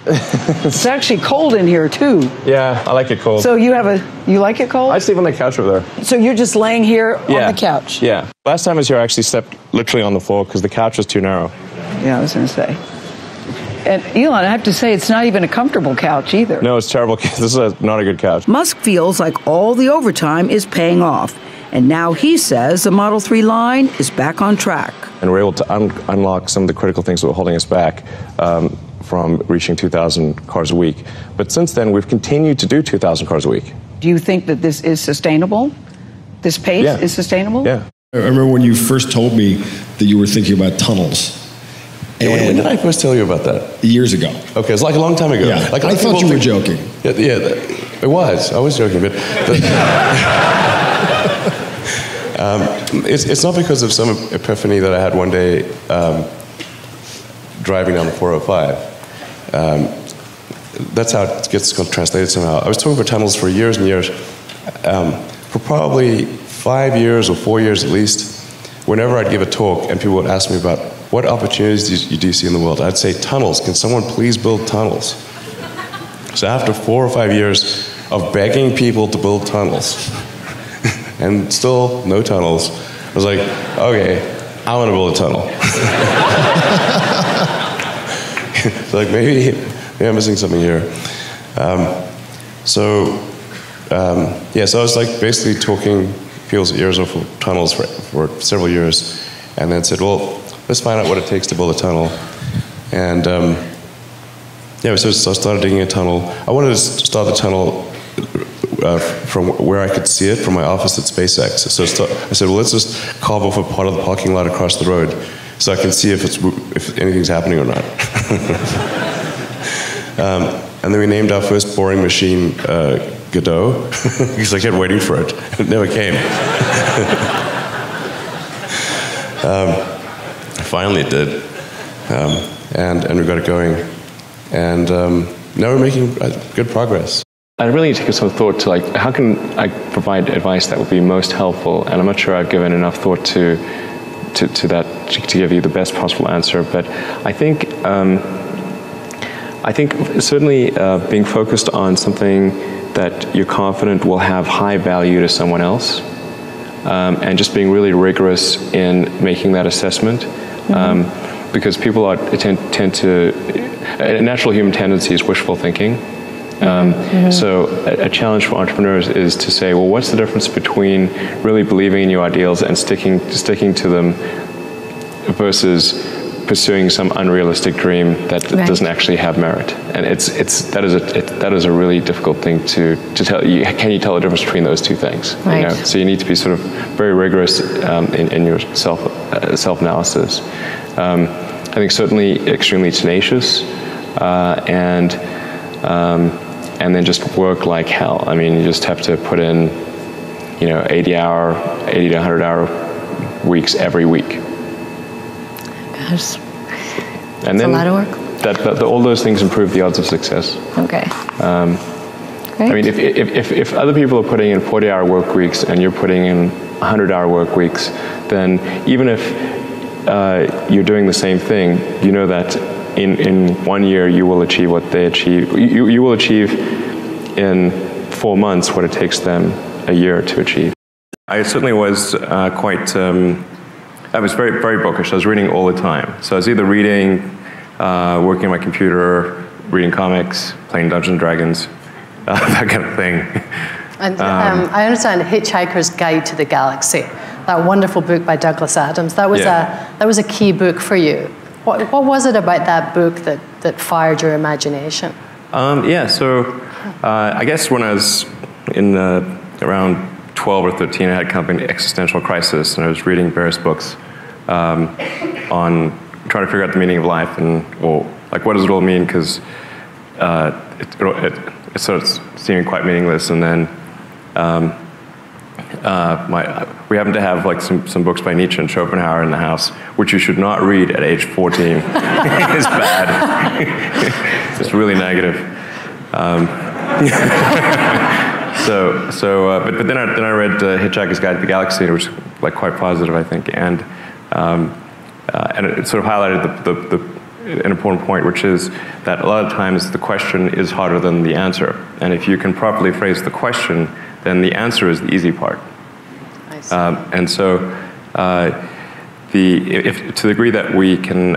It's actually cold in here too. Yeah, I like it cold. So you like it cold? I sleep on the couch over there. So you're just laying here on the couch? Yeah. Last time I was here, I actually slept literally on the floor because the couch was too narrow. Yeah, I was going to say. And Elon, I have to say, it's not even a comfortable couch either. No, it's terrible. This is not a good couch. Musk feels like all the overtime is paying off. And now he says the Model 3 line is back on track. And we're able to unlock some of the critical things that were holding us back from reaching 2,000 cars a week. But since then, we've continued to do 2,000 cars a week. Do you think that this is sustainable? This pace is sustainable? Yeah. I remember when you first told me that you were thinking about tunnels. Yeah, when did I first tell you about that? Years ago. Okay, it's like a long time ago. Yeah, like I thought you were joking. Yeah, it was. I was joking, but it's not because of some epiphany that I had one day driving down the 405. That's how it gets translated somehow. I was talking about tunnels for years and years. For probably 5 years or 4 years at least, whenever I'd give a talk and people would ask me about what opportunities do you see in the world, I'd say tunnels. Can someone please build tunnels? So after 4 or 5 years of begging people to build tunnels, and still no tunnels, I was like, okay, I want to build a tunnel. So like maybe I'm missing something here. So I was like basically talking people's ears off of tunnels for several years, and then said, well, let's find out what it takes to build a tunnel. And so I started digging a tunnel. I wanted to start the tunnel from where I could see it from my office at SpaceX. So I said, well, let's just carve off a part of the parking lot across the road so I can see if anything's happening or not. And then we named our first boring machine Godot, because I kept waiting for it. It never came. Finally it did. And we got it going. And now we're making good progress. I really need to give some thought to, like, how can I provide advice that would be most helpful? And I'm not sure I've given enough thought to that to give you the best possible answer. But I think certainly being focused on something that you're confident will have high value to someone else, and just being really rigorous in making that assessment, because people tend to, a natural human tendency is wishful thinking. So a challenge for entrepreneurs is to say, well, what's the difference between really believing in your ideals and sticking to them versus pursuing some unrealistic dream that doesn't actually have merit? And that is a really difficult thing to tell. Can you tell the difference between those two things? Right. You know? So you need to be sort of very rigorous in your self-analysis. I think certainly extremely tenacious, and then just work like hell. I mean, you just have to put in, 80 to 100 hour weeks every week. Gosh, and then a lot of work. All those things improve the odds of success. Okay. I mean, if other people are putting in 40-hour work weeks and you're putting in 100-hour work weeks, then even if you're doing the same thing, you know that in 1 year you will achieve what they achieve. You will achieve in 4 months what it takes them a year to achieve. I certainly was I was very, very bookish. I was reading all the time. So I was either reading, working on my computer, reading comics, playing Dungeons & Dragons, that kind of thing. And I understand Hitchhiker's Guide to the Galaxy, that wonderful book by Douglas Adams. That was a key book for you. What was it about that book that fired your imagination? So I guess when I was in around 12 or 13, I had kind of an existential crisis, and I was reading various books on trying to figure out the meaning of life, and like what does it all mean? Because it starts seeming quite meaningless, and then we happen to have like some books by Nietzsche and Schopenhauer in the house, which you should not read at age 14. It's bad. It's really negative. But then I read Hitchhiker's Guide to the Galaxy, which was like quite positive, I think, and it sort of highlighted an important point, which is that a lot of times the question is harder than the answer. And if you can properly phrase the question, then the answer is the easy part. And so, to the degree that we can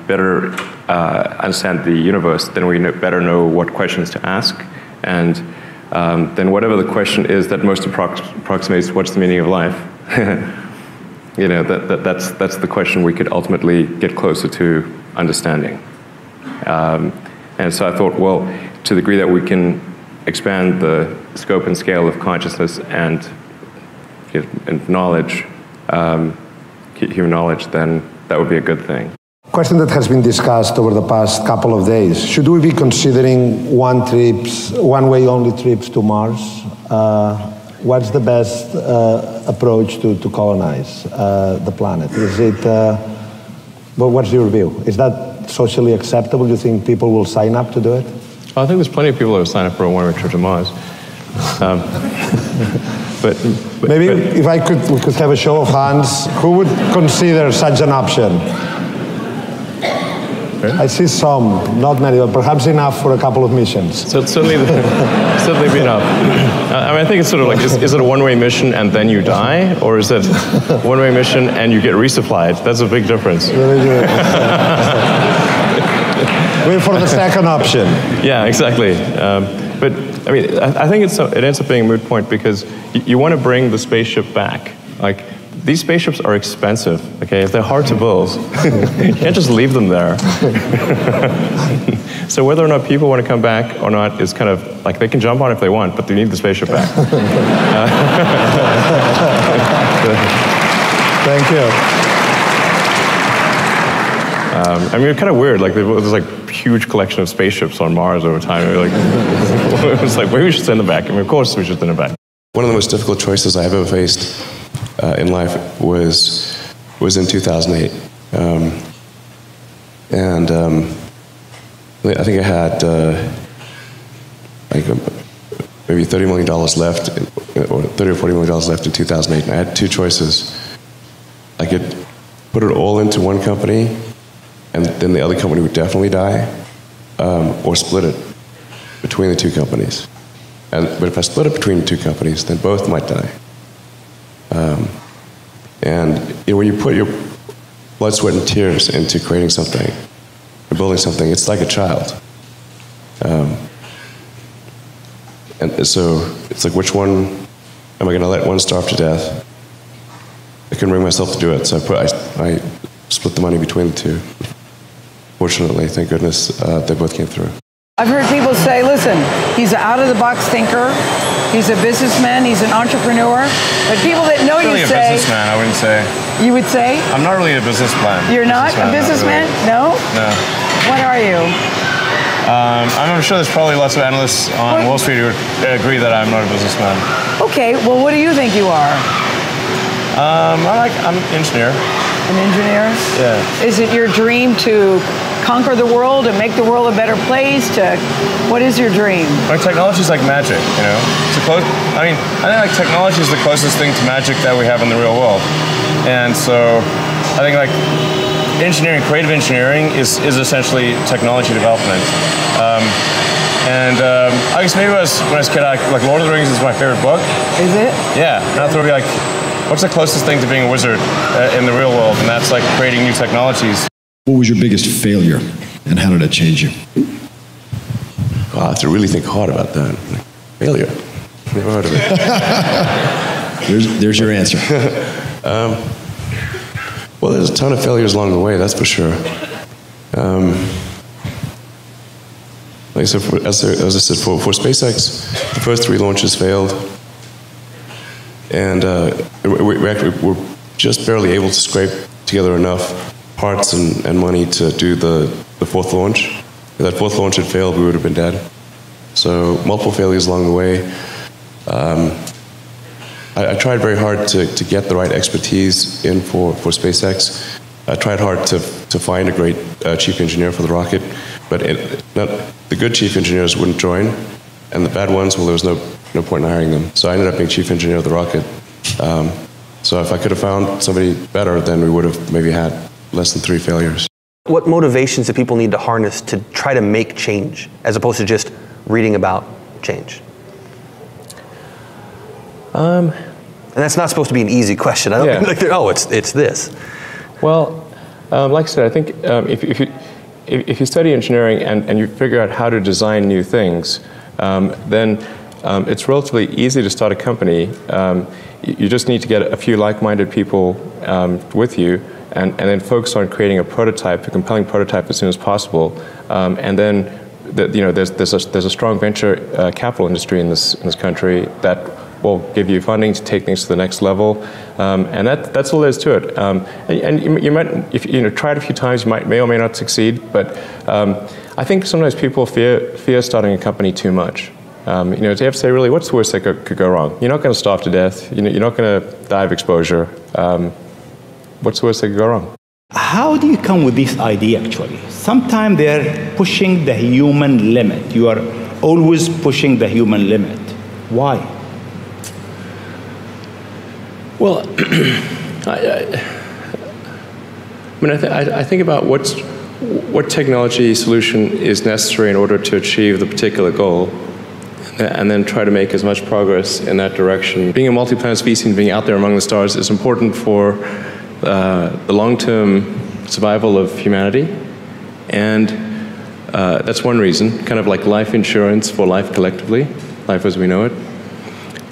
better understand the universe, then we better know what questions to ask. And then whatever the question is that most approximates what's the meaning of life, you know, that's the question we could ultimately get closer to understanding. And so I thought, well, to the degree that we can expand the scope and scale of consciousness and knowledge, human knowledge, then that would be a good thing. Question that has been discussed over the past couple of days. Should we be considering one-way only trips to Mars? What's the best approach to colonize the planet? Is it, well, what's your view? Is that socially acceptable? Do you think people will sign up to do it? Well, I think there's plenty of people who will sign up for a one-way trip to Mars. But maybe if we could have a show of hands, who would consider such an option? I see some, not many, but perhaps enough for a couple of missions. So certainly be enough. I mean, I think it's sort of like, is it a one-way mission and then you die? Or is it a one-way mission and you get resupplied? That's a big difference. Very good. Wait for the second option. Yeah, exactly. But I mean, I think it ends up being a moot point because you want to bring the spaceship back. Like, these spaceships are expensive, okay? They're hard to build. You can't just leave them there. So whether or not people want to come back or not is kind of, like, they can jump on if they want, but they need the spaceship back. Thank you. I mean, it's kind of weird. Like, there's like a huge collection of spaceships on Mars over time. Like, it was like, maybe we should send them back. I mean, of course we should send them back. One of the most difficult choices I've ever faced in life was in 2008. I think I had maybe $30 million left, or $30 or $40 million left in 2008. And I had two choices. I could put it all into one company, and then the other company would definitely die, or split it between the two companies. But if I split it between the two companies, then both might die. And when you put your blood, sweat, and tears into creating something, or building something, it's like a child. And so it's like, which one am I going to let one starve to death? I couldn't bring myself to do it, so I split the money between the two. Fortunately, thank goodness, they both came through. I've heard people say, listen, he's an out-of-the-box thinker, he's a businessman, he's an entrepreneur, but people that know you say... a businessman, I wouldn't say. You would say? I'm not really a business plan. You're not a businessman? No? No. What are you? I'm sure there's probably lots of analysts on Wall Street who would agree that I'm not a businessman. Okay, well, what do you think you are? I'm an engineer. An engineer? Yeah. Is it your dream to conquer the world and make the world a better place? What is your dream? Like, technology is like magic, you know? I think like technology is the closest thing to magic that we have in the real world. And so I think like creative engineering is essentially technology development. I guess maybe when I was a kid, like Lord of the Rings is my favorite book. Is it? Yeah, and I thought it'd be like, what's the closest thing to being a wizard in the real world? And that's like creating new technologies. What was your biggest failure, and how did it change you? Wow, I have to really think hard about that. Failure. Never heard of it. There's your answer. Well, there's a ton of failures along the way, that's for sure. Like I said, as I said, for SpaceX, the first 3 launches failed. And we're just barely able to scrape together enough parts and money to do the 4th launch. If that 4th launch had failed, we would have been dead. So multiple failures along the way. I tried very hard to get the right expertise in for SpaceX. I tried hard to find a great chief engineer for the rocket, but the good chief engineers wouldn't join, and the bad ones, well, there was no point in hiring them. So I ended up being chief engineer of the rocket. So if I could have found somebody better, then we would have maybe had less than 3 failures. What motivations do people need to harness to try to make change, as opposed to just reading about change? And that's not supposed to be an easy question. I don't think oh, it's this. Well, like I said, I think if you study engineering and you figure out how to design new things, then it's relatively easy to start a company. You just need to get a few like-minded people with you, and then focus on creating a prototype, a compelling prototype, as soon as possible. And then, there's a strong venture capital industry in this country that will give you funding to take things to the next level, and that's all there is to it. And you might, if you try it a few times, you may or may not succeed. But I think sometimes people fear starting a company too much. They have to say, really, what's the worst that could go wrong? You're not going to starve to death. You're not going to die of exposure. What's the worst that could go wrong? How do you come with this idea, actually? Sometimes they're pushing the human limit. You are always pushing the human limit. Why? Well, I think about what technology solution is necessary in order to achieve the particular goal, and then try to make as much progress in that direction. Being a multi-planet species and being out there among the stars is important for the long-term survival of humanity, and that's one reason, kind of like life insurance for life collectively, life as we know it.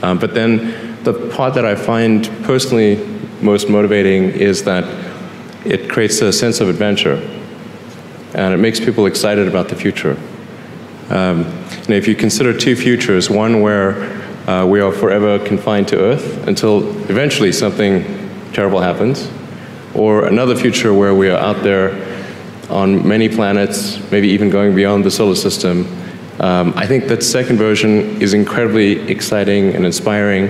But then the part that I find personally most motivating is that it creates a sense of adventure, and it makes people excited about the future. If you consider two futures, one where we are forever confined to Earth until eventually something terrible happens, or another future where we are out there on many planets, maybe even going beyond the solar system, I think that second version is incredibly exciting and inspiring,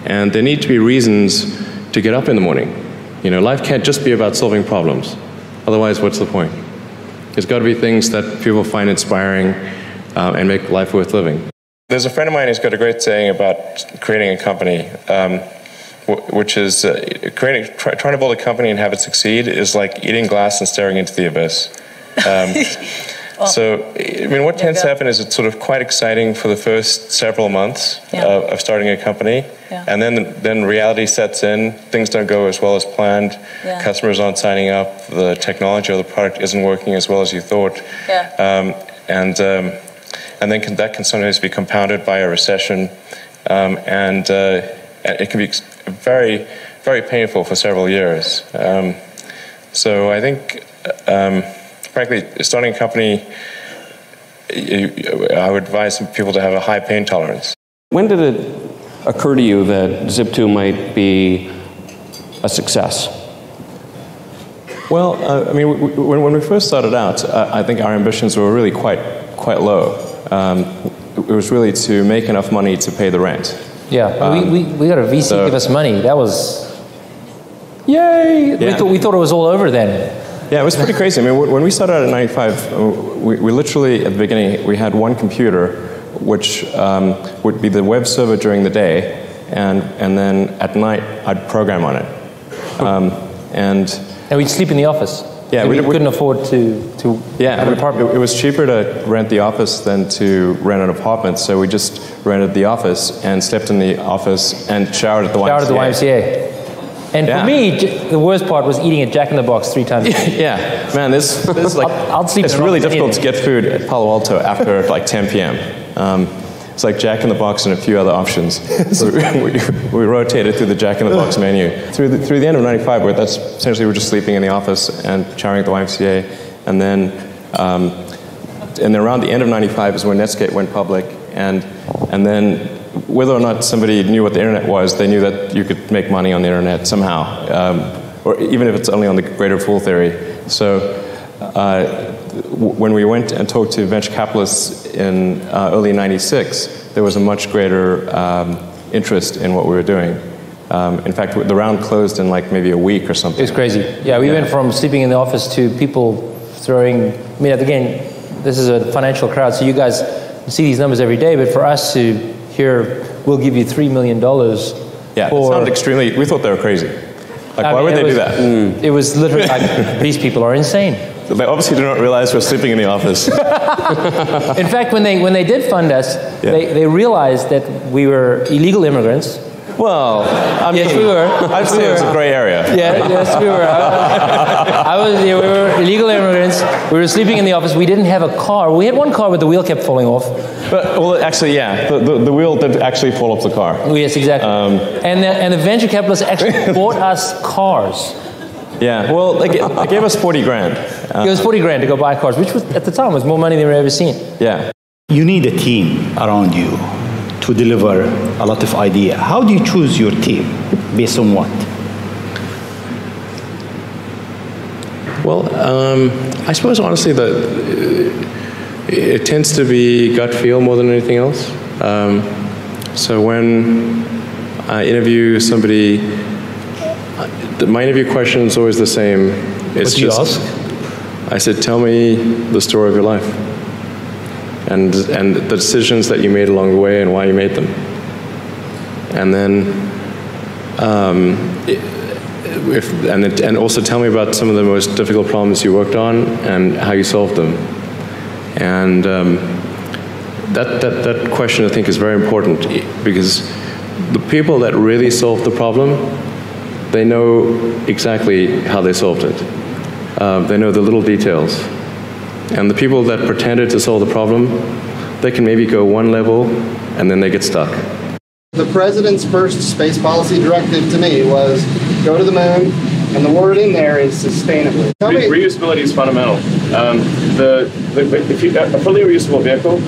and there need to be reasons to get up in the morning. Life can't just be about solving problems. Otherwise, what's the point? There's got to be things that people find inspiring and make life worth living. There's a friend of mine who's got a great saying about creating a company, which is trying to build a company and have it succeed is like eating glass and staring into the abyss. So, what tends to happen is it's sort of quite exciting for the first several months of starting a company, and then reality sets in. Things don't go as well as planned. Customers aren't signing up. The technology or the product isn't working as well as you thought. And then that can sometimes be compounded by a recession, and it can be very, very painful for several years. So I think, frankly, starting a company, I would advise people to have a high pain tolerance. When did it occur to you that Zip2 might be a success? Well, when we first started out, I think our ambitions were really quite low. It was really to make enough money to pay the rent. Yeah, we got a VC give us money. That was, yay! Yeah. We thought it was all over then. Yeah, it was pretty crazy. When we started out in '95, we literally, at the beginning, we had one computer, which would be the web server during the day, and then at night, I'd program on it. And we'd sleep in the office. Yeah, we couldn't afford to have an apartment. It was cheaper to rent the office than to rent an apartment, so we just rented the office and slept in the office and showered at the YMCA. Showered at the YMCA. And for me, the worst part was eating at Jack in the Box 3 times a day. Yeah, man, this like I'll sleep. It's really difficult to get food at Palo Alto after like 10 p.m. It's like Jack in the Box and a few other options. So we rotated through the Jack in the Box menu. Through the end of '95, that's essentially we're just sleeping in the office and showering at the YMCA, and then around the end of '95 is when Netscape went public, and then whether or not somebody knew what the internet was, they knew that you could make money on the internet somehow, or even if it's only on the greater fool theory. So when we went and talked to venture capitalists in early '96, there was a much greater interest in what we were doing. In fact, the round closed in like maybe a week or something. It was crazy. Yeah, we went from sleeping in the office to people throwing, again, this is a financial crowd, so you guys see these numbers every day, but for us to hear, we'll give you $3 million. Yeah, it sounded extremely, we thought they were crazy. Like, why would they do that? It was literally like, these people are insane. They obviously do not realize we're sleeping in the office. In fact, when they did fund us, they realized that we were illegal immigrants. Well, I mean, yes, we were. I'd say it's a gray area. Yeah, yes, we were. We were illegal immigrants. We were sleeping in the office. We didn't have a car. We had one car, but the wheel kept falling off. But well, actually, yeah, the wheel did actually fall off the car. Oh, yes, exactly. And the venture capitalists actually bought us cars. Yeah, well, they gave us 40 grand. It was 40 grand to go buy cars, which was, at the time was more money than we've ever seen. Yeah. You need a team around you to deliver a lot of idea. How do you choose your team? Based on what? Well, I suppose honestly that it tends to be gut feel more than anything else. So when I interview somebody, my interview question is always the same. It's what do you ask? I said, tell me the story of your life. And the decisions that you made along the way and why you made them. And then, and also tell me about some of the most difficult problems you worked on and how you solved them. And that question, I think, is very important because the people that really solved the problem, they know exactly how they solved it. They know the little details. And the people that pretended to solve the problem, they can maybe go one level and then they get stuck. The president's first space policy directive to me was go to the moon, and the word in there is sustainably. Reusability is fundamental. A fully reusable vehicle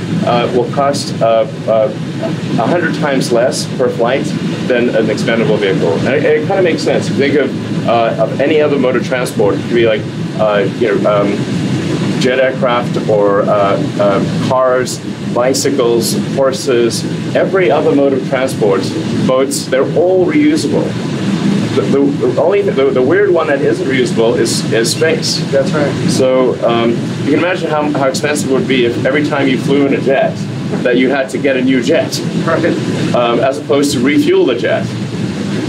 will cost 100 times less per flight than an expendable vehicle. And it kind of makes sense. If you think of any other mode of transport, it could be like jet aircraft or cars, bicycles, horses, every other mode of transport, boats, they're all reusable. The weird one that isn't reusable is space. That's right. So you can imagine how expensive it would be if every time you flew in a jet that you had to get a new jet, right. As opposed to refuel the jet.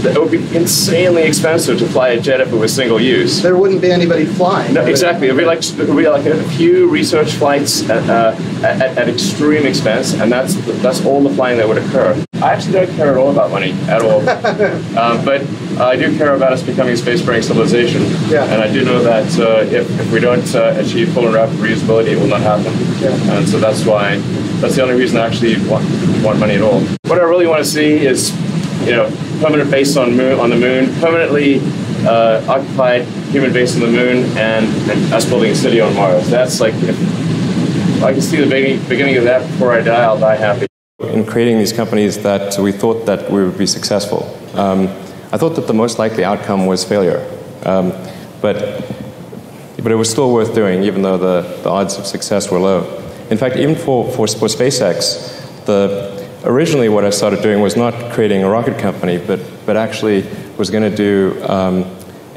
It would be insanely expensive to fly a jet if it was single use. There wouldn't be anybody flying. No, exactly. It would be like a few research flights at extreme expense, and that's all the flying that would occur. I actually don't care at all about money at all, but I do care about us becoming a spacefaring civilization. Yeah. And I do know that if we don't achieve full and rapid reusability, it will not happen. Yeah. And so that's the only reason I actually want money at all. What I really want to see is, permanent base on the moon, permanently occupied human base on the moon, and us building a city on Mars. That's like, if I can see the beginning of that before I die, I'll die happy. In creating these companies that we thought that we would be successful, I thought that the most likely outcome was failure. But it was still worth doing, even though the odds of success were low. In fact, even for SpaceX, originally what I started doing was not creating a rocket company, but actually was going to do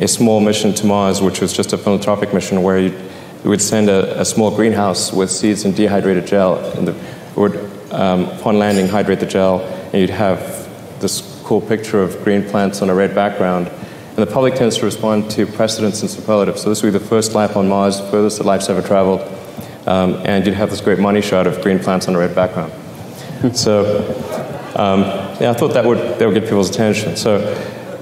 a small mission to Mars, which was just a philanthropic mission where you would send a small greenhouse with seeds and dehydrated gel, and it would, upon landing, hydrate the gel, and you'd have this cool picture of green plants on a red background. And the public tends to respond to precedents and superlatives. So this would be the first life on Mars, furthest that life's ever traveled, and you'd have this great money shot of green plants on a red background. So, I thought that would get people's attention. So,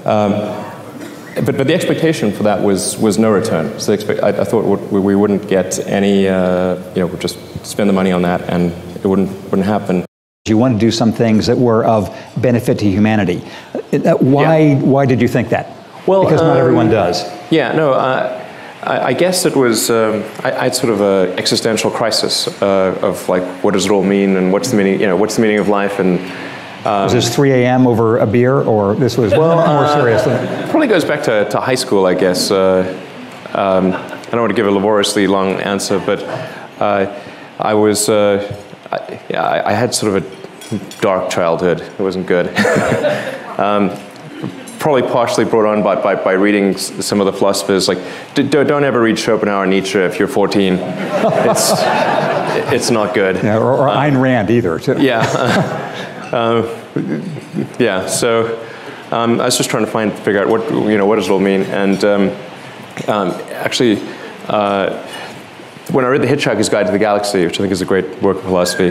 but the expectation for that was no return. So I thought we wouldn't get any, we'd just spend the money on that, and it wouldn't happen. You wanted to do some things that were of benefit to humanity. Why did you think that? Well, because not everyone does. Yeah, no. I guess it was, I had sort of an existential crisis of like, what does it all mean, and what's the meaning, what's the meaning of life, and... was this 3 a.m. over a beer, or this was more serious than... It probably goes back to high school, I guess. I don't want to give a laboriously long answer, but I was, I had sort of a dark childhood. It wasn't good. Probably partially brought on by reading some of the philosophers. Like, don't ever read Schopenhauer and Nietzsche if you're 14. It's not good. Yeah, or Ayn Rand either. Yeah. Yeah. So I was just trying to figure out what does it all mean. And actually, when I read The Hitchhiker's Guide to the Galaxy, which I think is a great work of philosophy,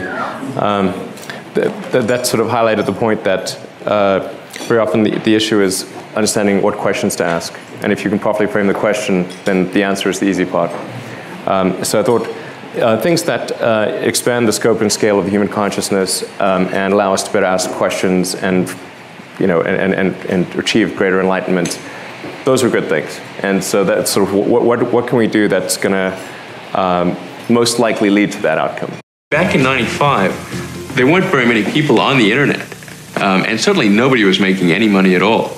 that sort of highlighted the point that very often the issue is understanding what questions to ask. And if you can properly frame the question, then the answer is the easy part. So I thought things that expand the scope and scale of the human consciousness and allow us to better ask questions and, and achieve greater enlightenment, those are good things. And so that's sort of what can we do that's going to most likely lead to that outcome. Back in '95, there weren't very many people on the internet, and certainly nobody was making any money at all.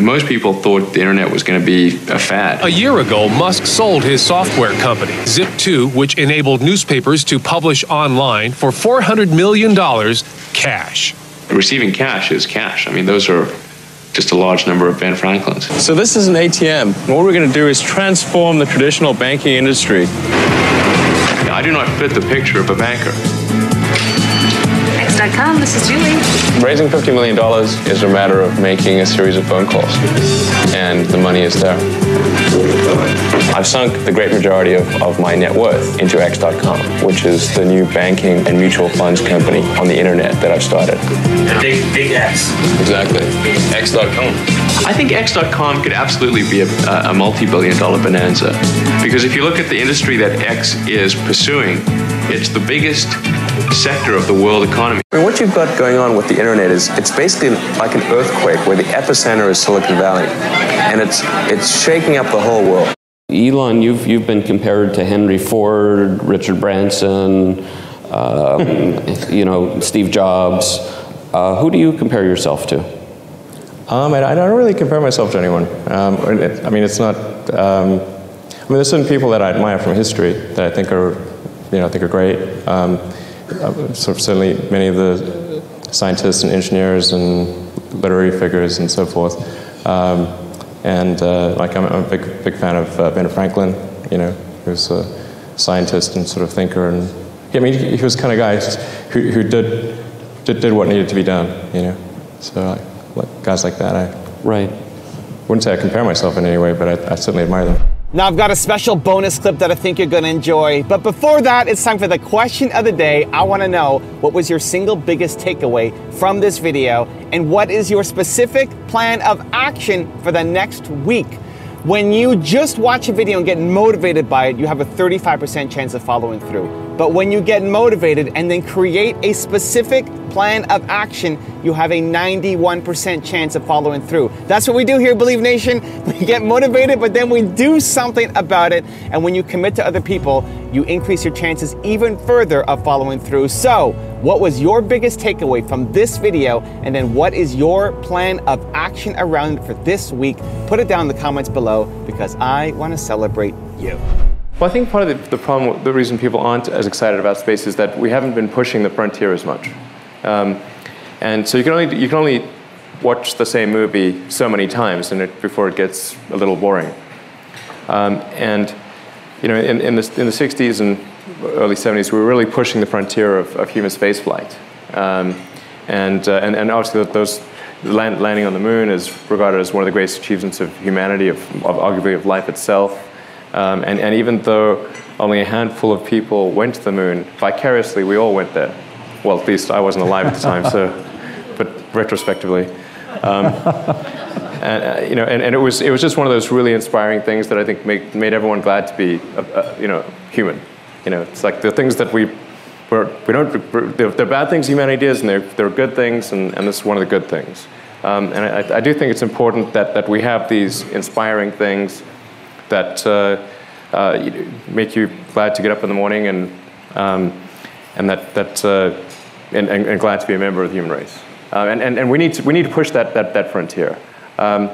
Most people thought the internet was going to be a fad. A year ago, Musk sold his software company, Zip2, which enabled newspapers to publish online for $400 million cash. Receiving cash is cash. I mean, those are just a large number of Ben Franklins. So this is an ATM. What we're going to do is transform the traditional banking industry. I do not fit the picture of a banker. X.com, this is Julie. Raising $50 million is a matter of making a series of phone calls, and the money is there. I've sunk the great majority of my net worth into X.com, which is the new banking and mutual funds company on the internet that I've started. Big X. Exactly. X.com. I think X.com could absolutely be a multi-billion-dollar bonanza, because if you look at the industry that X is pursuing, it's the biggest sector of the world economy. I mean, what you've got going on with the internet is it's basically like an earthquake where the epicenter is Silicon Valley, and it's shaking up the whole world. Elon, you've been compared to Henry Ford, Richard Branson, Steve Jobs. Who do you compare yourself to? I don't really compare myself to anyone. I mean, it's not. There's certain people that I admire from history that I think are, great. Certainly, many of the scientists and engineers and literary figures and so forth. I'm a big fan of Ben Franklin. Who's a scientist and sort of thinker, and he was the kind of guy who did what needed to be done. So guys like that, I wouldn't say I compare myself in any way, but I certainly admire them. Now I've got a special bonus clip that I think you're gonna enjoy. But before that, it's time for the question of the day. I wanna know, what was your single biggest takeaway from this video? And what is your specific plan of action for the next week? When you just watch a video and get motivated by it, you have a 35% chance of following through. But when you get motivated and then create a specific plan of action, you have a 91% chance of following through. That's what we do here, Believe Nation. We get motivated, but then we do something about it. And when you commit to other people, you increase your chances even further of following through. So, what was your biggest takeaway from this video? And then what is your plan of action around it for this week? Put it down in the comments below, because I want to celebrate you. Well, I think part of the problem, the reason people aren't as excited about space is that we haven't been pushing the frontier as much. And so you can only watch the same movie so many times before it gets a little boring. In the 60s and early 70s, we were really pushing the frontier of human spaceflight. And obviously those landing on the moon is regarded as one of the greatest achievements of humanity, arguably of life itself. And even though only a handful of people went to the moon, vicariously we all went there. Well, at least I wasn't alive at the time, but retrospectively. And it was just one of those really inspiring things that I think made everyone glad to be, human. It's like the things that they're bad things humanity does, and they're good things, and this is one of the good things. And I do think it's important that we have these inspiring things that make you glad to get up in the morning and glad to be a member of the human race. And we need to push that frontier. And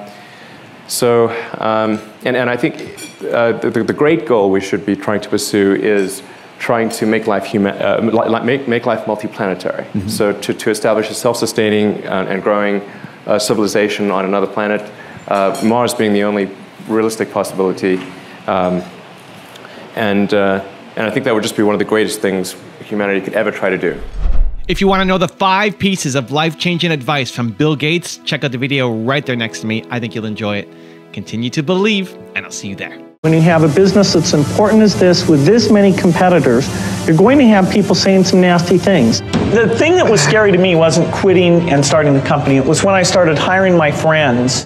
I think the great goal we should be trying to pursue is trying to make life make life multiplanetary. Mm-hmm. So to establish a self-sustaining and growing civilization on another planet, Mars being the only realistic possibility, and I think that would just be one of the greatest things humanity could ever try to do. If you want to know the 5 pieces of life-changing advice from Bill Gates, check out the video right there next to me. I think you'll enjoy it. Continue to believe, and I'll see you there. When you have a business that's important as this, with this many competitors, you're going to have people saying some nasty things. The thing that was scary to me wasn't quitting and starting the company. It was when I started hiring my friends